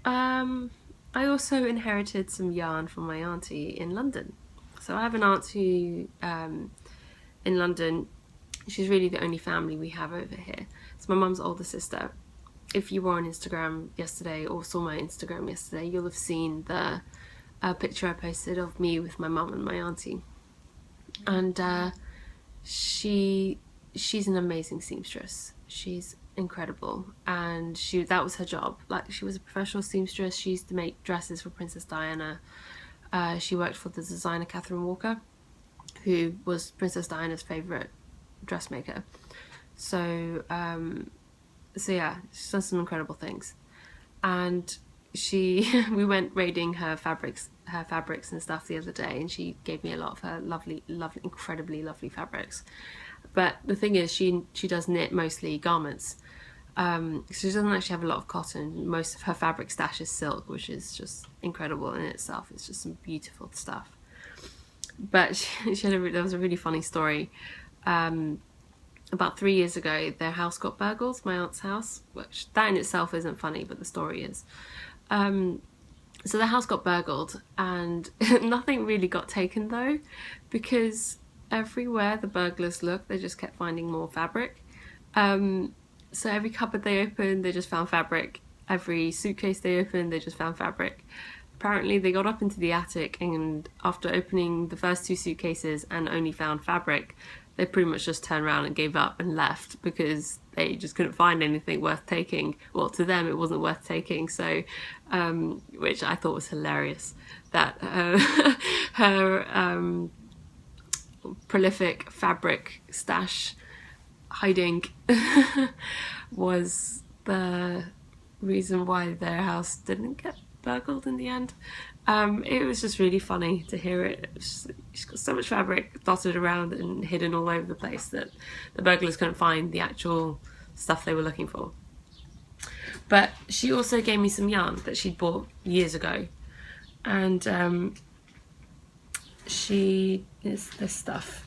I also inherited some yarn from my auntie in London. So I have an aunt who, in London, she's really the only family we have over here. It's my mum's older sister. If you were on Instagram yesterday or saw my Instagram yesterday, you'll have seen the picture I posted of me with my mum and my auntie. And she's an amazing seamstress. She's incredible, and that was her job. Like, she was a professional seamstress. She used to make dresses for Princess Diana. She worked for the designer Catherine Walker, who was Princess Diana's favourite dressmaker. So yeah, she's done some incredible things. And we went raiding her fabrics and stuff the other day, and she gave me a lot of her lovely, incredibly lovely fabrics. But the thing is, she does knit mostly garments, so she doesn't actually have a lot of cotton. Most of her fabric stash is silk, which is just incredible in itself. It's just some beautiful stuff. But there was a really funny story. About 3 years ago, their house got burgled, my aunt's house, which that in itself isn't funny, but the story is. So the house got burgled, and nothing really got taken though, because everywhere the burglars looked, they just kept finding more fabric. So every cupboard they opened, they just found fabric. Every suitcase they opened, they just found fabric. Apparently they got up into the attic, and after opening the first 2 suitcases and only found fabric, they pretty much just turned around and gave up and left, because they just couldn't find anything worth taking. Well, to them it wasn't worth taking. So which I thought was hilarious, that her prolific fabric stash hiding was the reason why their house didn't get burgled in the end. It was just really funny to hear it. She's got so much fabric dotted around and hidden all over the place that the burglars couldn't find the actual stuff they were looking for. But she also gave me some yarn that she'd bought years ago, and she is this stuff.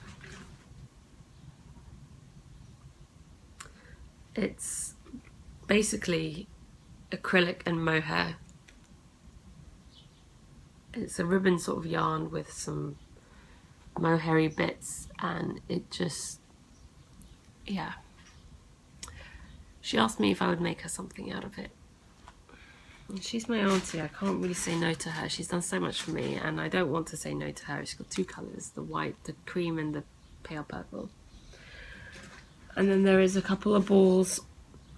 It's basically acrylic and mohair. It's a ribbon sort of yarn with some mohairy bits, and it just, yeah. She asked me if I would make her something out of it. And she's my auntie, I can't really say no to her. She's done so much for me, and I don't want to say no to her. She's got 2 colours, the white, the cream, and the pale purple. And then there is a couple of balls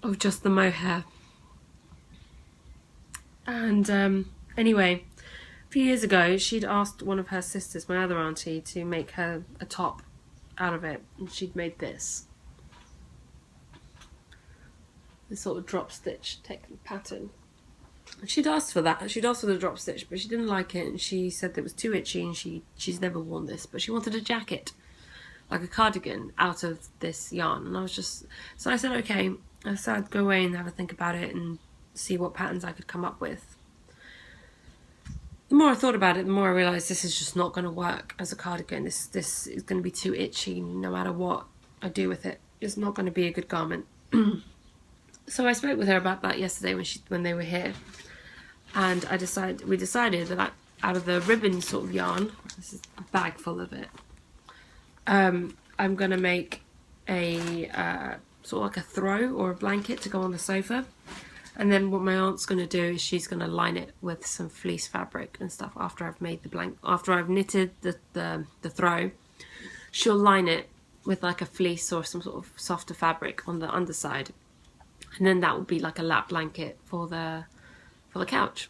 of just the mohair. And anyway, a few years ago, she'd asked one of her sisters, my other auntie, to make her a top out of it. And she'd made this sort of drop stitch pattern. She'd asked for that. She'd asked for the drop stitch, but she didn't like it. And she said it was too itchy, and she's never worn this. But she wanted a jacket, like a cardigan, out of this yarn. And I was just... So I said, okay. I said I'd go away and have a think about it and see what patterns I could come up with. The more I thought about it, the more I realised this is just not going to work as a cardigan. This is going to be too itchy no matter what I do with it. It's not going to be a good garment. So I spoke with her about that yesterday when they were here, and we decided that out of the ribbon sort of yarn, this is a bag full of it, I'm gonna make a sort of like a throw or a blanket to go on the sofa, and then what my aunt's gonna do is she's gonna line it with some fleece fabric and stuff after I've made after I've knitted the throw. She'll line it with like a fleece or some sort of softer fabric on the underside. And then that would be like a lap blanket for the couch.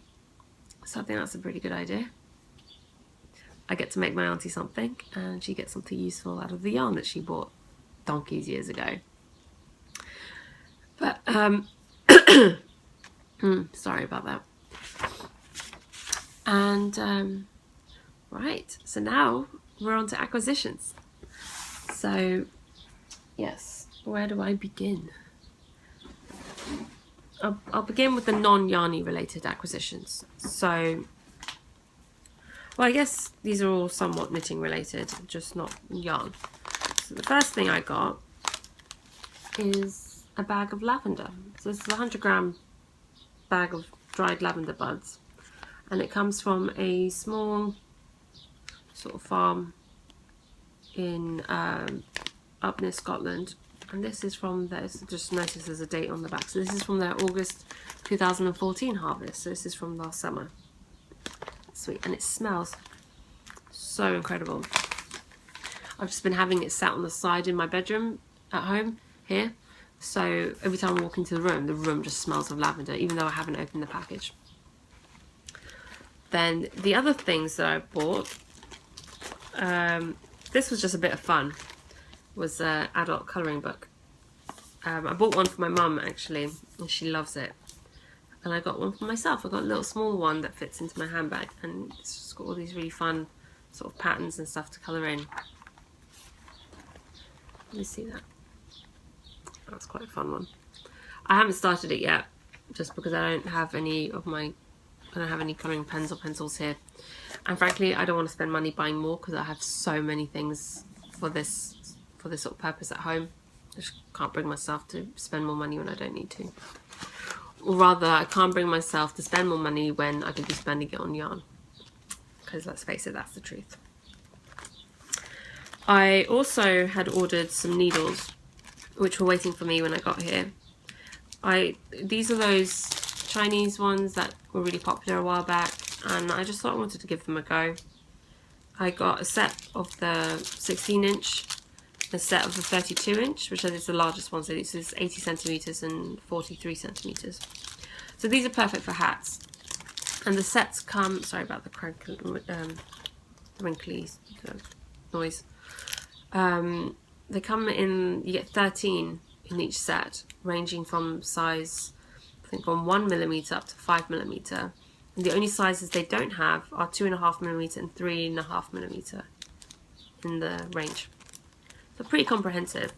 So I think that's a pretty good idea. I get to make my auntie something, and she gets something useful out of the yarn that she bought donkeys years ago. But sorry about that. And right, so now we're on to acquisitions. So yes, where do I begin? I'll begin with the non-yarny related acquisitions. So, well, I guess these are all somewhat knitting related, just not yarn. So the first thing I got is a bag of lavender. So this is a 100-gram bag of dried lavender buds, and it comes from a small sort of farm in up near Scotland. And this is from just notice there's a date on the back. So this is from their August 2014 harvest. So this is from last summer. Sweet. And it smells so incredible. I've just been having it sat on the side in my bedroom at home here. So every time I walk into the room just smells of lavender, even though I haven't opened the package. Then the other things that I bought, this was just a bit of fun. Was an adult colouring book. I bought one for my mum actually, and she loves it. And I got one for myself. I got a little small one that fits into my handbag, and it's just got all these really fun sort of patterns and stuff to colour in. Let me see that. That's quite a fun one. I haven't started it yet, just because I don't have any colouring pens or pencils here. And frankly, I don't want to spend money buying more because I have so many things for this sort of purpose at home. I just can't bring myself to spend more money when I don't need to. Or rather, I can't bring myself to spend more money when I could be spending it on yarn. Because let's face it, that's the truth. I also had ordered some needles, which were waiting for me when I got here. These are those Chinese ones that were really popular a while back, and I just thought I wanted to give them a go. I got a set of the 16-inch, a set of the 32-inch, which is the largest one, so this is 80 centimetres and 43 centimetres. So these are perfect for hats. And the sets come, sorry about the wrinkly noise. They come in, you get 13 in each set, ranging from size, I think from 1mm up to 5mm. And the only sizes they don't have are 2.5mm and 3.5mm in the range. So pretty comprehensive,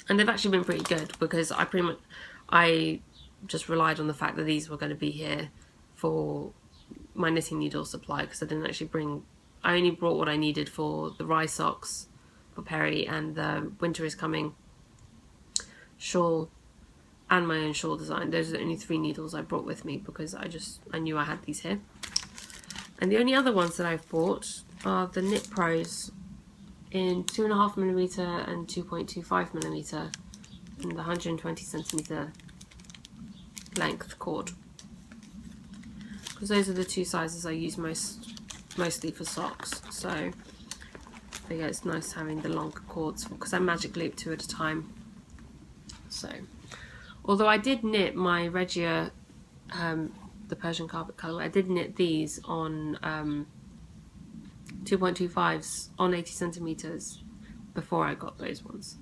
and they've actually been pretty good because I just relied on the fact that these were going to be here for my knitting needle supply, because I didn't actually I only brought what I needed for the rye socks for Perry and the winter is coming shawl and my own shawl design. Those are the only 3 needles I brought with me because I knew I had these here. And the only other ones that I've bought are the Knit Pros in 2.5mm and 2.25mm in the 120 centimetre length cord, because those are the 2 sizes I use mostly for socks. So yeah, it's nice having the longer cords because I magic loop 2 at a time So, although I did knit my Regia, the Persian carpet colour, I did knit these on 2.25s on 80 centimetres before I got those ones.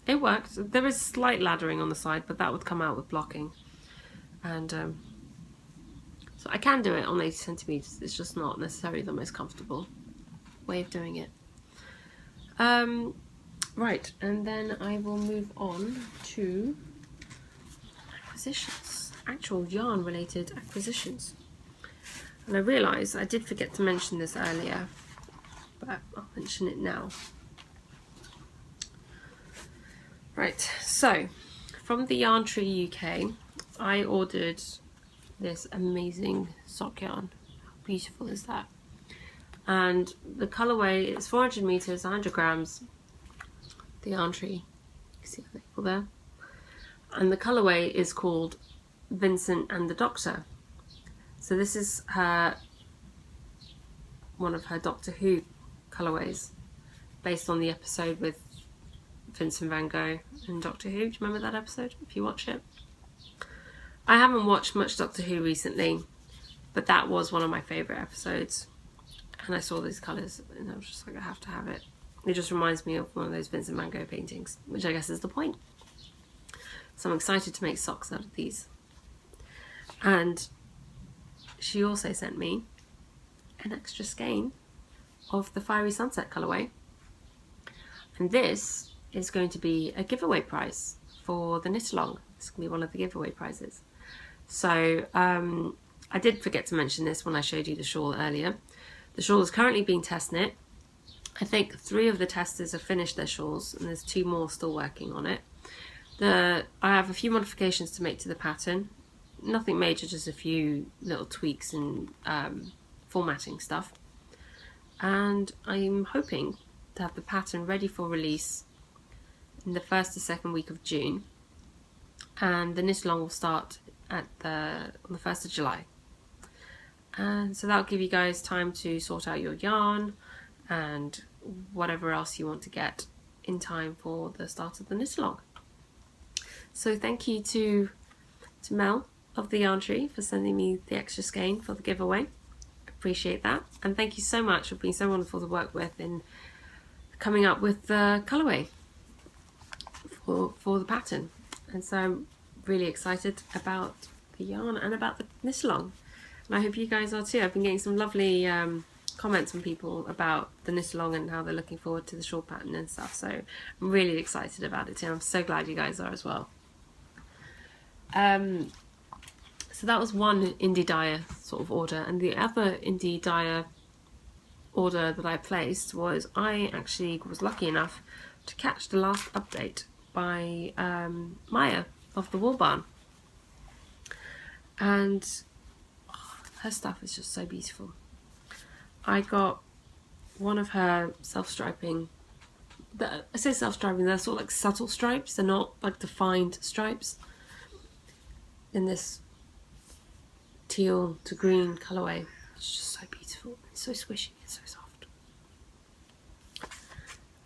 It worked. There is slight laddering on the side, but that would come out with blocking. And so I can do it on 80 centimetres. It's just not necessarily the most comfortable way of doing it. Right, and then I will move on to acquisitions. Actual yarn related acquisitions. And I realise I did forget to mention this earlier, but I'll mention it now. Right, so from the Yarn Tree UK, I ordered this amazing sock yarn. How beautiful is that? And the colourway is 400 metres, 100 grams. The Yarn Tree, you can see the label there. And the colourway is called Vincent and the Doctor. So this is one of her Doctor Who colourways, based on the episode with Vincent van Gogh and Doctor Who. Do you remember that episode, if you watch it? I haven't watched much Doctor Who recently, but that was one of my favourite episodes. And I saw these colours and I was just like, I have to have it. It just reminds me of one of those Vincent van Gogh paintings, which I guess is the point. So I'm excited to make socks out of these. And she also sent me an extra skein of the Fiery Sunset colourway. And this is going to be a giveaway prize for the knit along. It's going to be one of the giveaway prizes. So I did forget to mention this when I showed you the shawl earlier. The shawl is currently being test knit. I think 3 of the testers have finished their shawls and there's 2 more still working on it. I have a few modifications to make to the pattern. Nothing major, just a few little tweaks and formatting stuff. And I'm hoping to have the pattern ready for release in the 1st to 2nd week of June. And the knit along will start on the 1st of July. And so that'll give you guys time to sort out your yarn and whatever else you want to get in time for the start of the knit along. So thank you to Mel of the Yarn Tree for sending me the extra skein for the giveaway. Appreciate that. And thank you so much for being so wonderful to work with in coming up with the colourway for the pattern. And so I'm really excited about the yarn and about the knit along. And I hope you guys are too. I've been getting some lovely comments from people about the knit along and how they're looking forward to the shawl pattern and stuff. So I'm really excited about it too. I'm so glad you guys are as well. So that was one indie dyer sort of order, and the other indie dyer order that I placed was I actually was lucky enough to catch the last update by Maya of the Wool Barn, and her stuff is just so beautiful. I got one of her self-striping, I say self-striping, they're sort of like subtle stripes, they're not like defined stripes, in this teal to green colourway. It's just so beautiful, it's so squishy, it's so soft.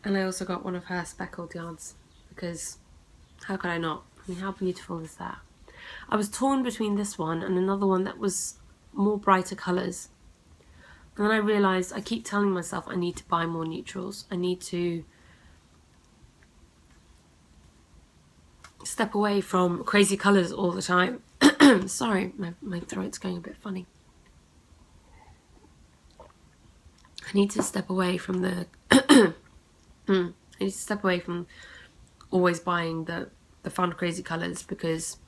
And I also got one of her speckled yarns, because how could I not? I mean, how beautiful is that? I was torn between this one and another one that was more brighter colours. And then I realised, I keep telling myself I need to buy more neutrals. I need to step away from crazy colours all the time. Sorry, my throat's going a bit funny. I need to step away from the I need to step away from always buying the fun crazy colours, because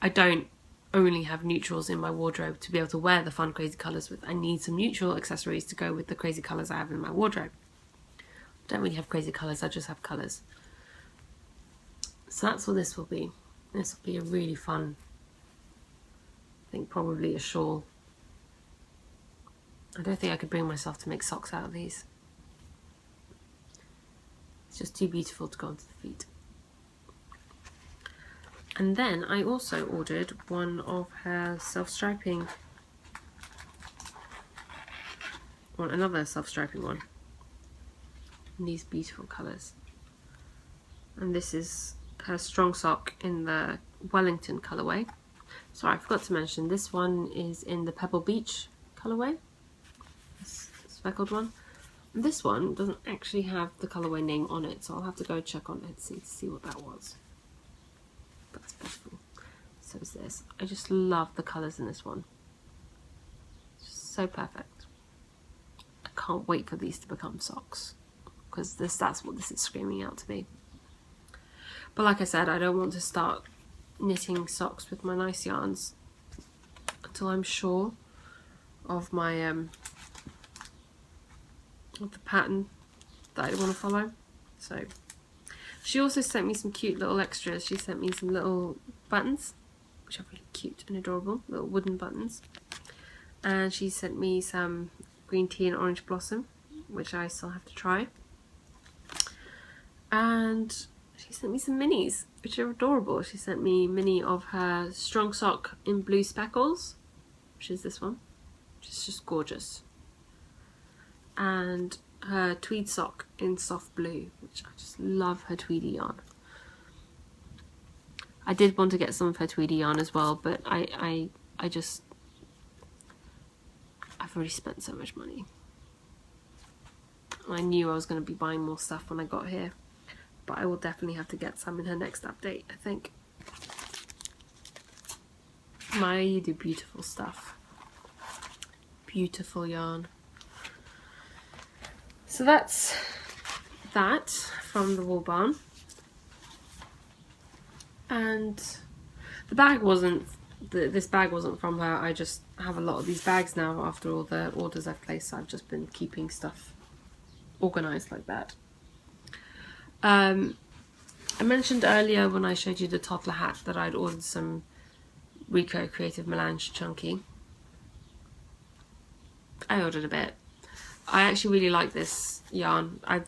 I don't only have neutrals in my wardrobe to be able to wear the fun crazy colours with. I need some neutral accessories to go with the crazy colours I have in my wardrobe. I don't really have crazy colours, I just have colours. So that's what this will be. This will be a really fun, I think probably a shawl. I don't think I could bring myself to make socks out of these. It's just too beautiful to go onto the feet. And then I also ordered one of her self-striping, another self-striping one, in these beautiful colours. And this is her strong sock in the Wellington colourway. Sorry, I forgot to mention, this one is in the Pebble Beach colourway. This speckled one. And this one doesn't actually have the colourway name on it, so I'll have to go check on Etsy to see what that was. That's beautiful. So is this. I just love the colours in this one. It's just so perfect. I can't wait for these to become socks, because that's what this is screaming out to be. But like I said, I don't want to start knitting socks with my nice yarns until I'm sure of my of the pattern that I want to follow. So she also sent me some cute little extras. She sent me some little buttons, which are really cute and adorable, little wooden buttons. And she sent me some green tea and orange blossom, which I still have to try. And she sent me some minis, which are adorable. She sent me a mini of her strong sock in blue speckles, which is this one, which is just gorgeous. And her tweed sock in soft blue, which I just love her tweedy yarn. I did want to get some of her tweedy yarn as well, but I've already spent so much money. I knew I was going to be buying more stuff when I got here, but I will definitely have to get some in her next update, I think. Maya, you do beautiful stuff. Beautiful yarn. So that's that from the Wool Barn. And the bag wasn't, this bag wasn't from her. I just have a lot of these bags now after all the orders I've placed. So I've just been keeping stuff organised like that. I mentioned earlier when I showed you the toddler hat that I'd ordered some Rico Creative Melange Chunky. I ordered a bit. I actually really like this yarn. If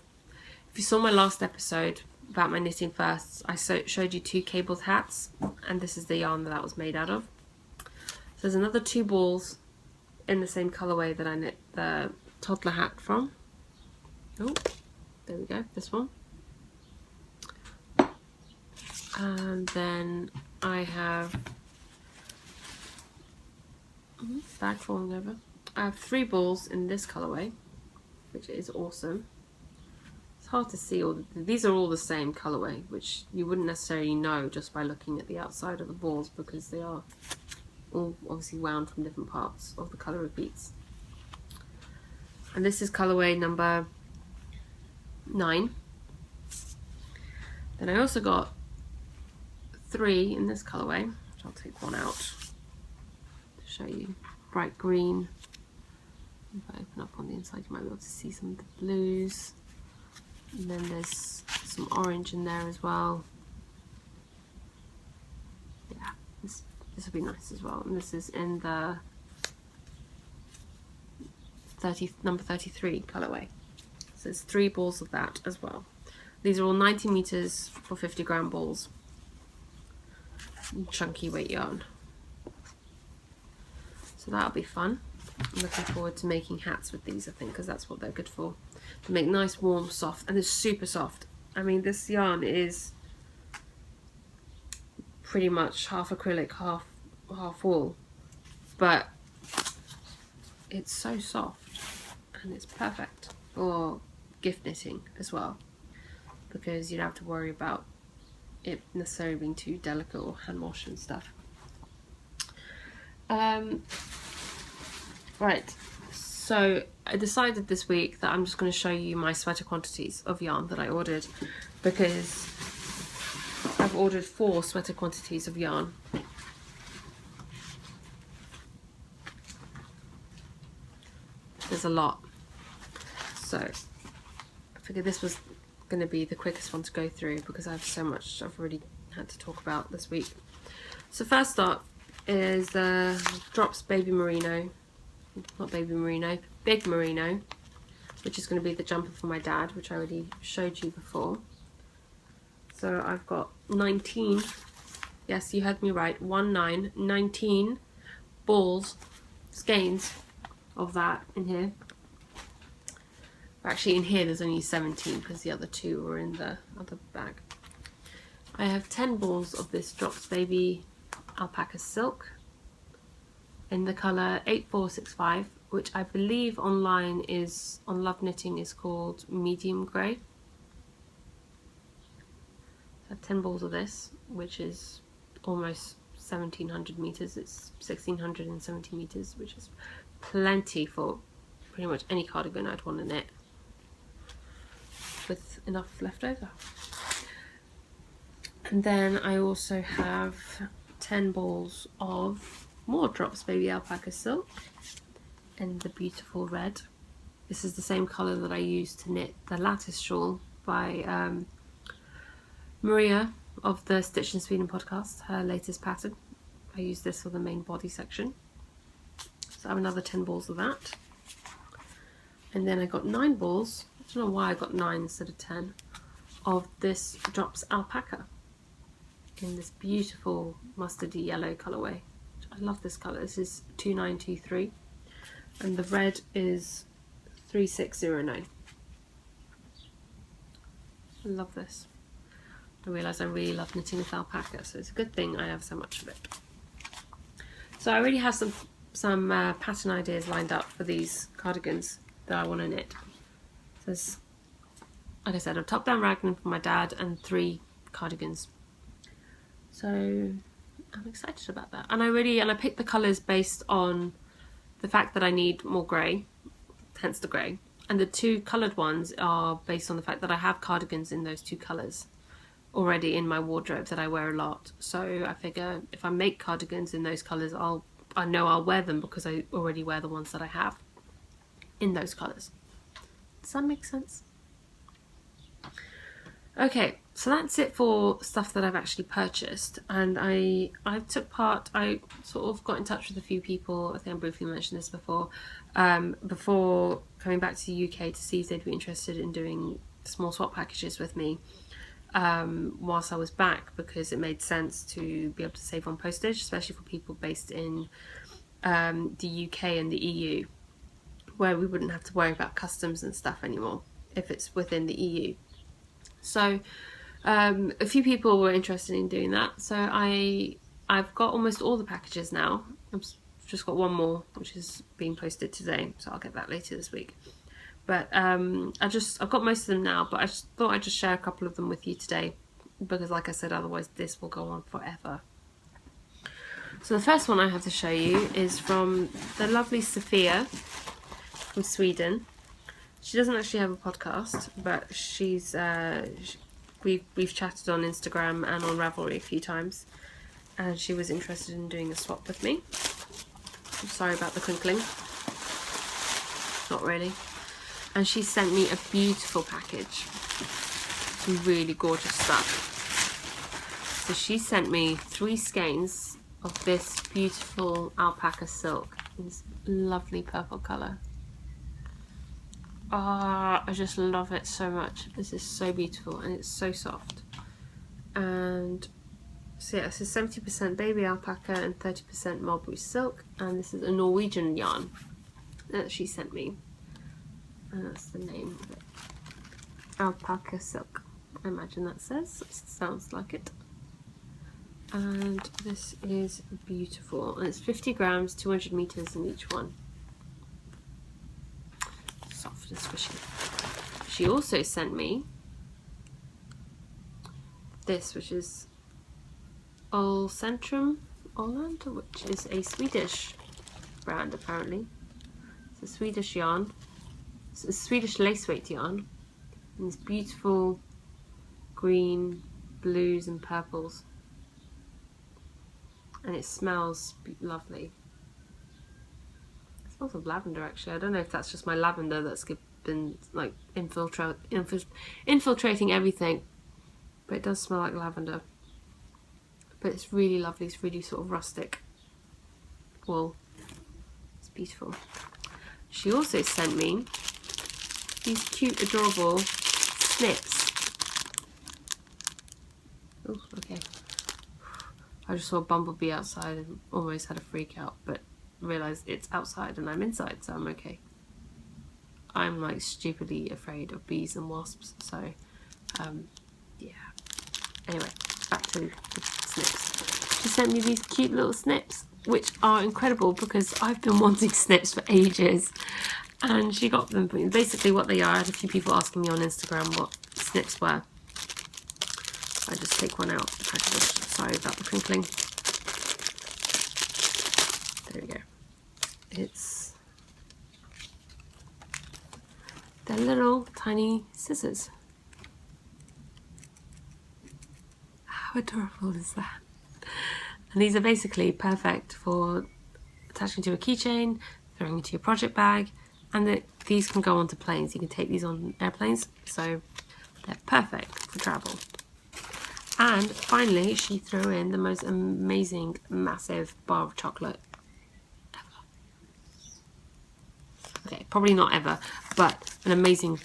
you saw my last episode about my knitting firsts, I showed you 2 cabled hats, and this is the yarn that was made out of. So there's another 2 balls in the same colourway that I knit the toddler hat from. Oh, there we go, this one. And then I have bag falling over. I have 3 balls in this colourway, which is awesome. It's hard to see these are all the same colourway, which you wouldn't necessarily know just by looking at the outside of the balls, because they are all obviously wound from different parts of the colour repeats. And this is colourway number 9. Then I also got 3 in this colourway, which I'll take one out to show you. Bright green. If I open up on the inside, you might be able to see some of the blues. And then there's some orange in there as well. Yeah, this will be nice as well. And this is in the number 33 colourway. So there's 3 balls of that as well. These are all 90 meters for 50 gram balls. Chunky weight yarn. So that'll be fun. I'm looking forward to making hats with these, I think, because that's what they're good for. They make nice, warm, soft, and it's super soft. I mean, this yarn is pretty much half acrylic, half wool, but it's so soft, and it's perfect for gift knitting as well, because you don't have to worry about it necessarily being too delicate or hand wash and stuff. Right, so I decided this week that I'm just going to show you my sweater quantities of yarn that I ordered, because I've ordered 4 sweater quantities of yarn. There's a lot, so I figured this was going to be the quickest one to go through, because I have so much I've already had to talk about this week. So first up is the Drops Baby Merino, Big Merino, which is going to be the jumper for my dad, which I already showed you before. So I've got 19, yes, you heard me right, 19 balls, skeins of that in here. Actually, in here there's only 17 because the other 2 were in the other bag. I have 10 balls of this Drops Baby alpaca silk in the colour 8465, which I believe online is, on Love Knitting, is called medium grey. So I have 10 balls of this, which is almost 1700 metres. It's 1670 metres, which is plenty for pretty much any cardigan I'd want to knit, with enough left over. And then I also have 10 balls of more Drops Baby alpaca silk in the beautiful red. This is the same colour that I used to knit the lattice shawl by Maria of the Stitch in Sweden podcast, her latest pattern. I used this for the main body section. So I have another 10 balls of that. And then I got 9 balls, I don't know why I got 9 instead of 10, of this Drops alpaca in this beautiful mustardy yellow colourway. I love this colour. This is 2923 and the red is 3609. I love this. I realise I really love knitting with alpaca, so it's a good thing I have so much of it. So I already have some pattern ideas lined up for these cardigans that I want to knit. So there's, like I said, a top-down raglan for my dad and 3 cardigans. So I'm excited about that. And I picked the colours based on the fact that I need more grey, hence the grey. And the 2 coloured ones are based on the fact that I have cardigans in those 2 colours already in my wardrobe that I wear a lot. So I figure if I make cardigans in those colours, I know I'll wear them because I already wear the ones that I have in those colours. Does that make sense? Okay, so that's it for stuff that I've actually purchased, and I took part. I sort of got in touch with a few people. I think I briefly mentioned this before coming back to the UK to see if they'd be interested in doing small swap packages with me whilst I was back, because it made sense to be able to save on postage, especially for people based in the UK and the EU, where we wouldn't have to worry about customs and stuff anymore if it's within the EU. So a few people were interested in doing that, so I've got almost all the packages now. I've just got one more which is being posted today, so I'll get that later this week. But I've got most of them now, but I just thought I'd just share a couple of them with you today, because like I said, otherwise this will go on forever. So the first one I have to show you is from the lovely Sophia from Sweden. She doesn't actually have a podcast, but she's we've chatted on Instagram and on Ravelry a few times, and she was interested in doing a swap with me. I'm sorry about the crinkling. Not really. And she sent me a beautiful package. Some really gorgeous stuff. So she sent me 3 skeins of this beautiful alpaca silk in this lovely purple colour. I just love it so much. This is so beautiful and it's so soft. And so yeah, this is 70% baby alpaca and 30% mulberry silk, and this is a Norwegian yarn that she sent me, and that's the name of it. Alpaca silk, I imagine that says. It sounds like it. And this is beautiful, and it's 50 grams, 200 meters in each one. Soft and squishy. She also sent me this, which is Centrum Åland, which is a Swedish brand apparently. It's a Swedish yarn. It's a Swedish lace weight yarn. And it's beautiful green, blues and purples. And it smells lovely. It smells of lavender actually. I don't know if that's just my lavender that's been like infiltrating everything, but it does smell like lavender. But it's really lovely. It's really sort of rustic wool. It's beautiful. She also sent me these cute, adorable snips. Oh, okay. I just saw a bumblebee outside and almost had a freak out, but realised it's outside and I'm inside, so I'm okay. I'm like stupidly afraid of bees and wasps, so yeah. Anyway, 2 snips. She sent me these cute little snips, which are incredible because I've been wanting snips for ages. And she got them for me. Basically what they are, I had a few people asking me on Instagram what snips were. I just take one out of the package. Sorry about the crinkling. There we go. They're little tiny scissors. How adorable is that? And these are basically perfect for attaching to a keychain, throwing into your project bag, and these can go onto planes. You can take these on airplanes, so they're perfect for travel. And finally, she threw in the most amazing, massive bar of chocolate ever. Okay, probably not ever, but an amazing,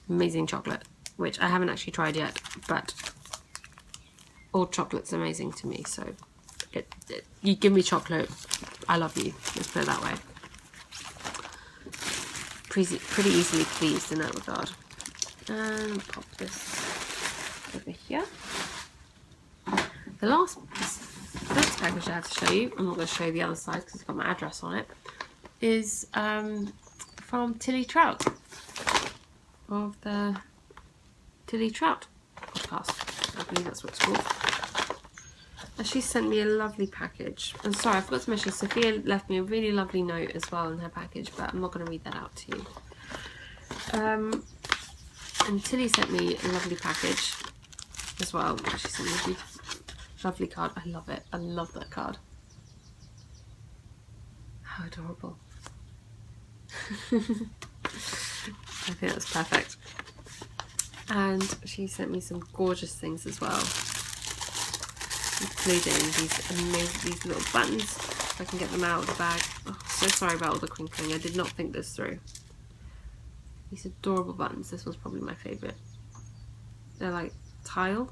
amazing chocolate, which I haven't actually tried yet, but all chocolate's amazing to me, so you give me chocolate, I love you, let's put it that way. Pretty easily pleased in that regard. And pop this over here. The first package I have to show you, I'm not going to show you the other side because it's got my address on it, is from Tilly Trout, of the Tilly Trout podcast. I believe that's what it's called. And she sent me a lovely package. And sorry, I forgot to mention, Sophia left me a really lovely note as well in her package, but I'm not going to read that out to you. And Tilly sent me a lovely package as well. She sent me a beautiful, lovely card. I love it. I love that card. How adorable. I think that's perfect. And she sent me some gorgeous things as well, including these little buttons. If I can get them out of the bag. Oh, so sorry about all the crinkling. I did not think this through. These adorable buttons. This one's probably my favourite. They're like tile.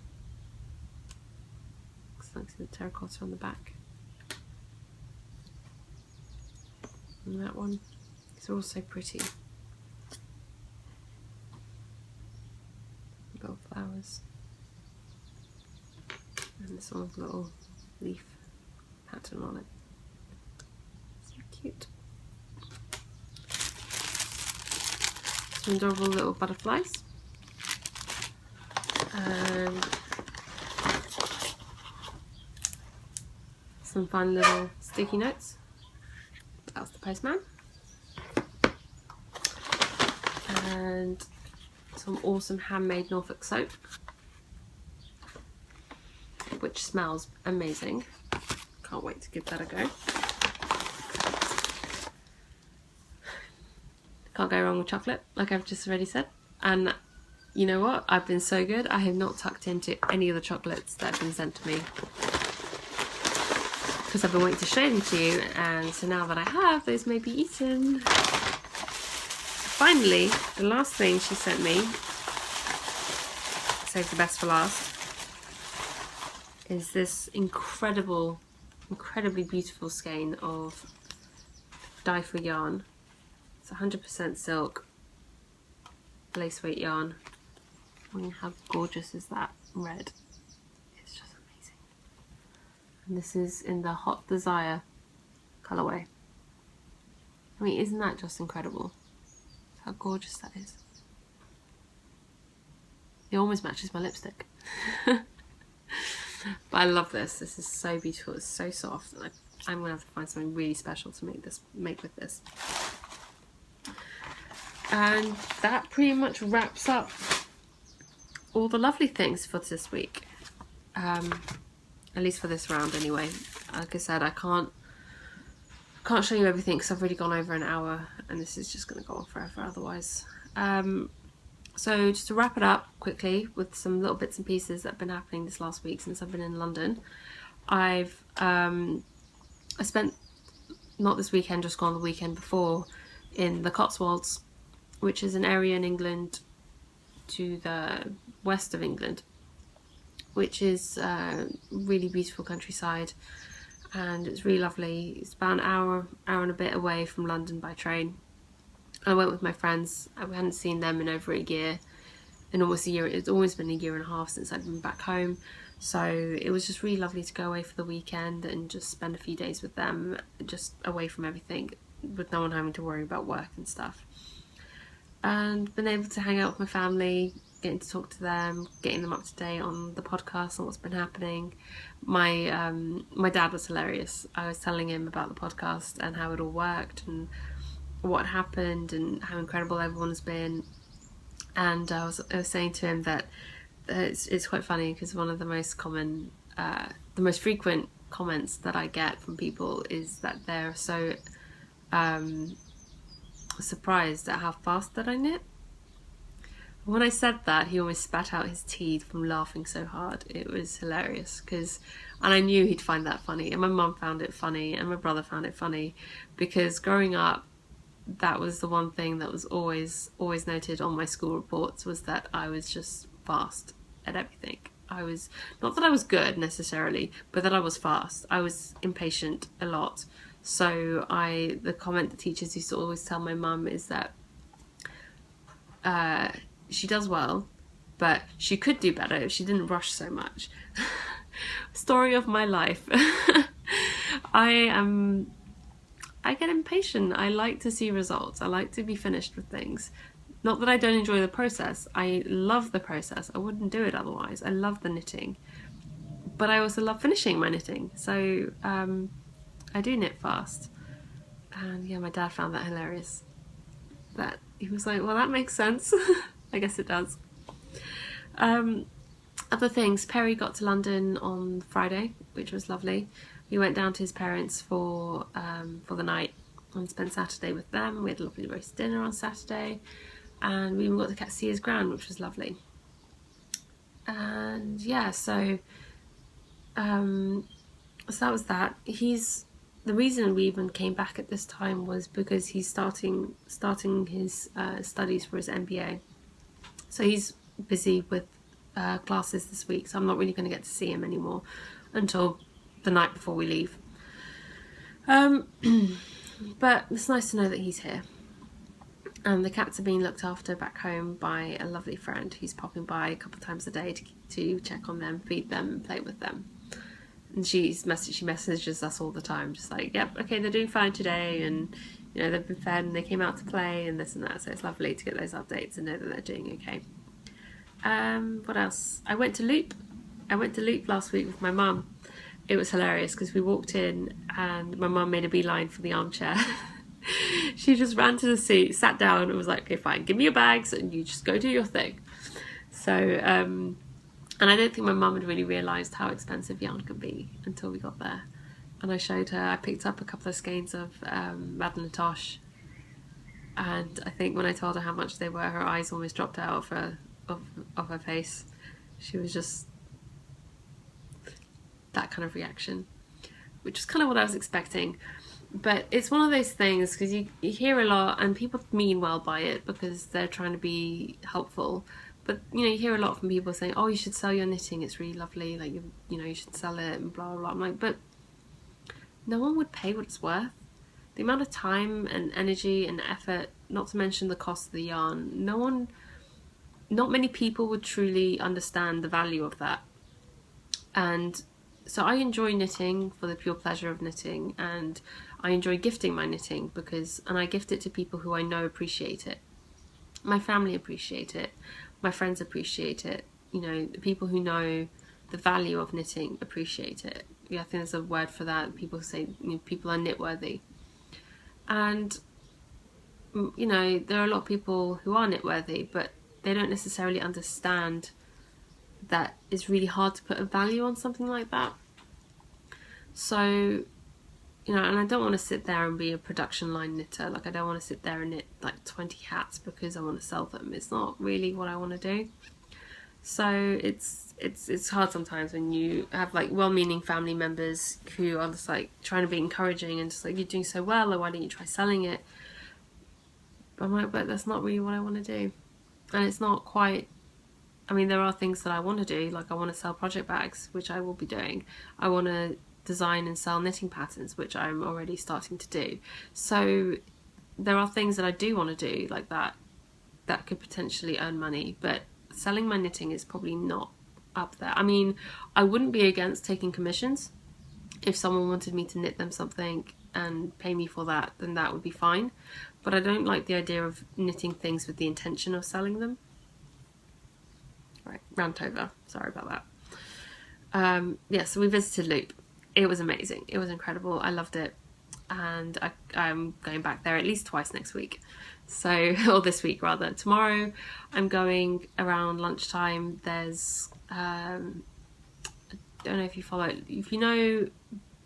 Looks like the terracotta on the back. And that one. These are all so pretty. Little flowers. And this one with a little leaf pattern on it. So cute. Some adorable little butterflies. And some fun little sticky notes. That's the postman. And some awesome handmade Norfolk soap, which smells amazing. Can't wait to give that a go. Can't go wrong with chocolate, like I've just already said. And you know what? I've been so good. I have not tucked into any of the chocolates that have been sent to me because I've been waiting to show them to you, and so now that I have, those may be eaten. Finally, the last thing she sent me, save the best for last, is this incredibly beautiful skein of dye for yarn. It's 100% silk, lace weight yarn. I mean, how gorgeous is that red? It's just amazing. And this is in the Hot Desire colourway. I mean, isn't that just incredible? How gorgeous that is. It almost matches my lipstick. But I love this. This is so beautiful. It's so soft. And I'm going to have to find something really special to make with this. And that pretty much wraps up all the lovely things for this week. At least for this round anyway. Like I said, I can't show you everything because I've already gone over an hour and this is just going to go on forever otherwise. So just to wrap it up quickly with some little bits and pieces that have been happening this last week since I've been in London. I spent, not this weekend, just gone the weekend before, in the Cotswolds, which is an area in England to the west of England, which is really beautiful countryside, and it's really lovely. It's about an hour and a bit away from London by train. I went with my friends. I hadn't seen them in over a year, in almost a year. It's almost been a year and a half since I've been back home, So it was just really lovely to go away for the weekend and just spend a few days with them, just away from everything, with no one having to worry about work and stuff. And been able to hang out with my family, getting to talk to them, getting them up to date on the podcast and what's been happening. My dad was hilarious. I was telling him about the podcast and how it all worked and what happened and how incredible everyone has been. And I was saying to him that it's quite funny because one of the most common, the most frequent comments that I get from people is that they're so surprised at how fast that I knit. When I said that, he almost spat out his teeth from laughing so hard. It was hilarious and I knew he'd find that funny, and my mum found it funny and my brother found it funny, because growing up, that was the one thing that was always noted on my school reports, was that I was just fast at everything. I was, not that I was good necessarily, but that I was fast. I was impatient a lot. So the comment the teachers used to always tell my mum is that she does well, but she could do better if she didn't rush so much. Story of my life. I get impatient. I like to see results. I like to be finished with things. Not that I don't enjoy the process. I love the process. I wouldn't do it otherwise. I love the knitting. But I also love finishing my knitting. So I do knit fast. And yeah, my dad found that hilarious. That he was like, well, that makes sense. I guess it does. Other things. Perry got to London on Friday, which was lovely. We went down to his parents for the night and spent Saturday with them. We had a lovely roast dinner on Saturday, and we even got to see his gran, which was lovely. And yeah, so that was that. The reason we even came back at this time was because he's starting his studies for his MBA. So he's busy with classes this week, so I'm not really going to get to see him anymore until the night before we leave. But it's nice to know that he's here. And the cats are being looked after back home by a lovely friend who's popping by a couple of times a day to check on them, feed them and play with them. And she messages us all the time, just like, yep, okay, they're doing fine today, and you know, they've been fed and they came out to play and this and that. So it's lovely to get those updates and know that they're doing okay. What else? I went to Loop last week with my mum. It was hilarious because we walked in and my mum made a beeline for the armchair. She just ran to the seat, sat down and was like, okay, fine, give me your bags and you just go do your thing. So, and I don't think my mum had really realised how expensive yarn could be until we got there. And I showed her, I picked up a couple of skeins of Madeleine Tosh, and I think when I told her how much they were, her eyes almost dropped out of her face. She was just that kind of reaction, which is kind of what I was expecting. But it's one of those things, because you hear a lot and people mean well by it because they're trying to be helpful. But, you know, you hear a lot from people saying, oh, you should sell your knitting, it's really lovely, like, you know, you should sell it and blah, blah, blah. I'm like, but no one would pay what it's worth. The amount of time and energy and effort, not to mention the cost of the yarn, not many people would truly understand the value of that. And so I enjoy knitting for the pure pleasure of knitting, and I enjoy gifting my knitting and I gift it to people who I know appreciate it. My family appreciate it. My friends appreciate it. You know, the people who know the value of knitting appreciate it. Yeah, I think there's a word for that. People say, you know, people are knitworthy. And, you know, there are a lot of people who are knitworthy, but they don't necessarily understand that it's really hard to put a value on something like that. So, you know, and I don't want to sit there and be a production line knitter. Like, I don't want to sit there and knit like 20 hats because I want to sell them. It's not really what I want to do. So it's hard sometimes when you have like well-meaning family members who are just like trying to be encouraging and just like, you're doing so well, or why don't you try selling it? But I'm like, but that's not really what I want to do. And it's not quite, I mean, there are things that I want to do, like I want to sell project bags, which I will be doing. I want to design and sell knitting patterns, which I'm already starting to do. So there are things that I do want to do like that could potentially earn money, but selling my knitting is probably not up there. I mean, I wouldn't be against taking commissions. If someone wanted me to knit them something and pay me for that, then that would be fine. But I don't like the idea of knitting things with the intention of selling them. Right, rant over. Sorry about that. Yeah, so we visited Loop. It was amazing. It was incredible. I loved it. And I'm going back there at least twice next week. So, or this week rather. Tomorrow I'm going around lunchtime. There's, I don't know if you follow, if you know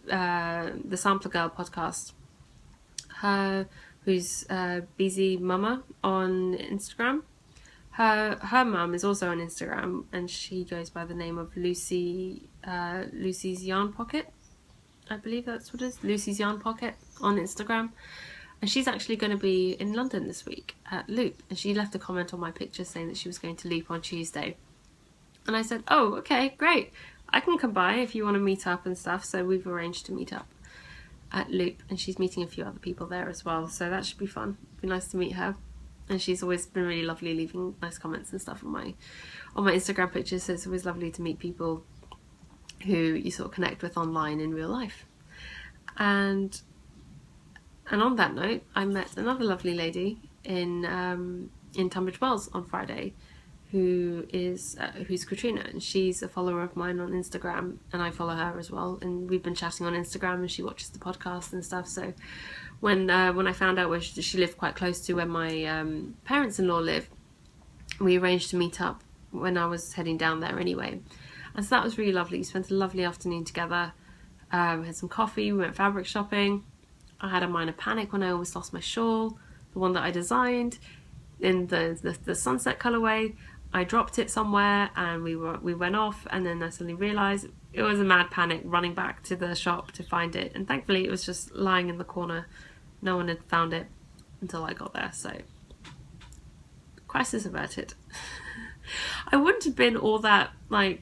the Sampler Girl podcast, who's Busy Mama on Instagram. Her mum is also on Instagram, and she goes by the name of Lucy's Yarn Pocket. I believe that's what it is, Lucy's Yarn Pocket on Instagram. And she's actually going to be in London this week at Loop. And she left a comment on my picture saying that she was going to Loop on Tuesday. And I said, oh, okay, great. I can come by if you want to meet up and stuff. So we've arranged to meet up at Loop. And she's meeting a few other people there as well. So that should be fun. It'd be nice to meet her. And she's always been really lovely, leaving nice comments and stuff on my Instagram pictures. So it's always lovely to meet people who you sort of connect with online in real life. And on that note, I met another lovely lady in Tunbridge Wells on Friday, who's Katrina, and she's a follower of mine on Instagram, and I follow her as well. And we've been chatting on Instagram, and she watches the podcast and stuff. So when I found out where she lived quite close to where my parents-in-law live, we arranged to meet up when I was heading down there anyway. And so that was really lovely. We spent a lovely afternoon together. We had some coffee, we went fabric shopping. I had a minor panic when I almost lost my shawl, the one that I designed in the sunset colourway. I dropped it somewhere and we went off, and then I suddenly realised it was a mad panic running back to the shop to find it. And thankfully it was just lying in the corner. No one had found it until I got there, so crisis averted. I wouldn't have been all that, like,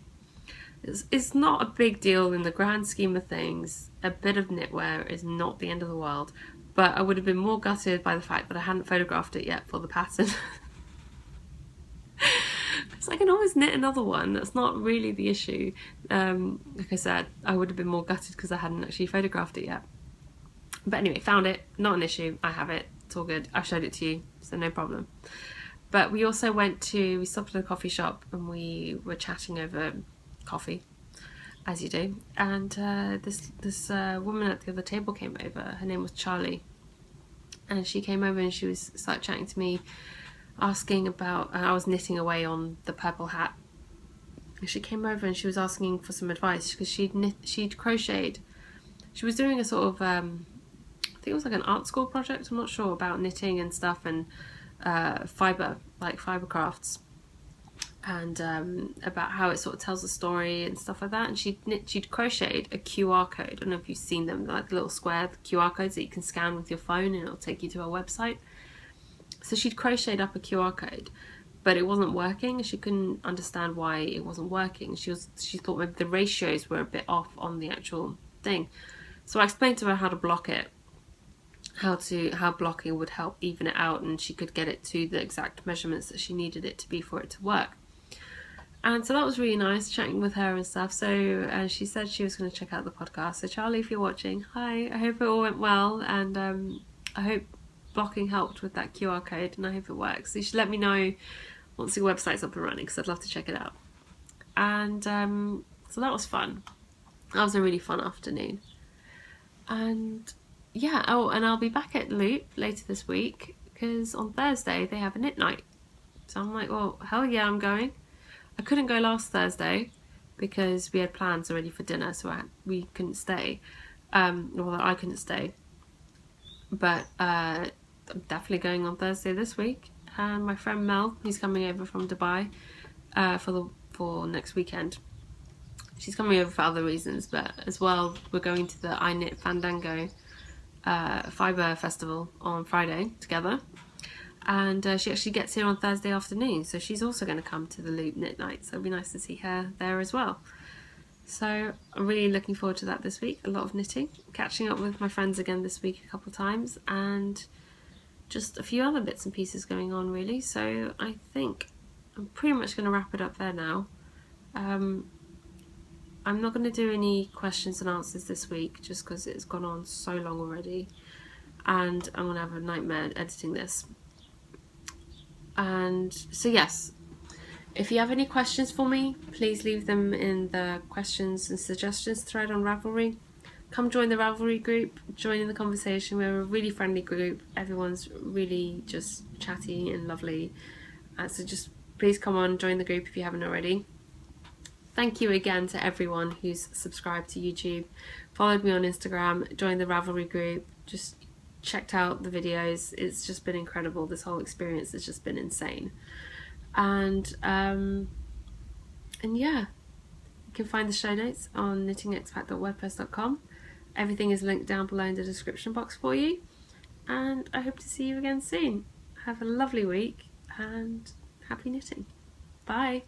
it's not a big deal in the grand scheme of things. A bit of knitwear is not the end of the world, but I would have been more gutted by the fact that I hadn't photographed it yet for the pattern. So I can always knit another one. That's not really the issue. Like I said, I would have been more gutted because I hadn't actually photographed it yet. But anyway, found it. Not an issue. I have it. It's all good. I showed it to you, so no problem. But we also we stopped at a coffee shop and we were chatting over coffee, as you do. And this woman at the other table came over. Her name was Charlie. And she came over and she started chatting to me, asking about, I was knitting away on the purple hat. She came over and she was asking for some advice because she'd crocheted. She was doing a sort of, I think it was like an art school project, I'm not sure, about knitting and stuff, and fibre crafts, and about how it sort of tells a story and stuff like that. And she'd crocheted a QR code. I don't know if you've seen them, like the little square QR codes that you can scan with your phone and it'll take you to a website. So she'd crocheted up a QR code, but it wasn't working. She couldn't understand why it wasn't working. She thought maybe the ratios were a bit off on the actual thing. So I explained to her how to block it, how blocking would help even it out, and she could get it to the exact measurements that she needed it to be for it to work. And so that was really nice, chatting with her and stuff. So she said she was going to check out the podcast. So Charlie, if you're watching, hi, I hope it all went well, and I hope blocking helped with that QR code, and I hope it works. So you should let me know once the website's up and running, because I'd love to check it out. And so that was fun. That was a really fun afternoon. And yeah, and I'll be back at Loop later this week, because on Thursday they have a knit night. So I'm like, well, hell yeah, I'm going. I couldn't go last Thursday because we had plans already for dinner, so we couldn't stay. Well, I couldn't stay. But I'm definitely going on Thursday this week. And my friend Mel, who's coming over from Dubai for next weekend. She's coming over for other reasons, but as well, we're going to the I Knit Fandango Fibre Festival on Friday together. And she actually gets here on Thursday afternoon, so she's also going to come to the Loop Knit Night, so it'll be nice to see her there as well. So I'm really looking forward to that this week. A lot of knitting, catching up with my friends again this week a couple of times, and just a few other bits and pieces going on really. So I think I'm pretty much going to wrap it up there now. I'm not going to do any questions and answers this week just because it's gone on so long already, and I'm going to have a nightmare editing this. And so yes, if you have any questions for me, please leave them in the questions and suggestions thread on Ravelry. Come join the Ravelry group, join in the conversation. We're a really friendly group. Everyone's really just chatty and lovely. So just please come on, join the group if you haven't already. Thank you again to everyone who's subscribed to YouTube, followed me on Instagram, joined the Ravelry group, just checked out the videos. It's just been incredible. This whole experience has just been insane. And yeah, you can find the show notes on knittingexpat.wordpress.com. Everything is linked down below in the description box for you. And I hope to see you again soon. Have a lovely week and happy knitting. Bye.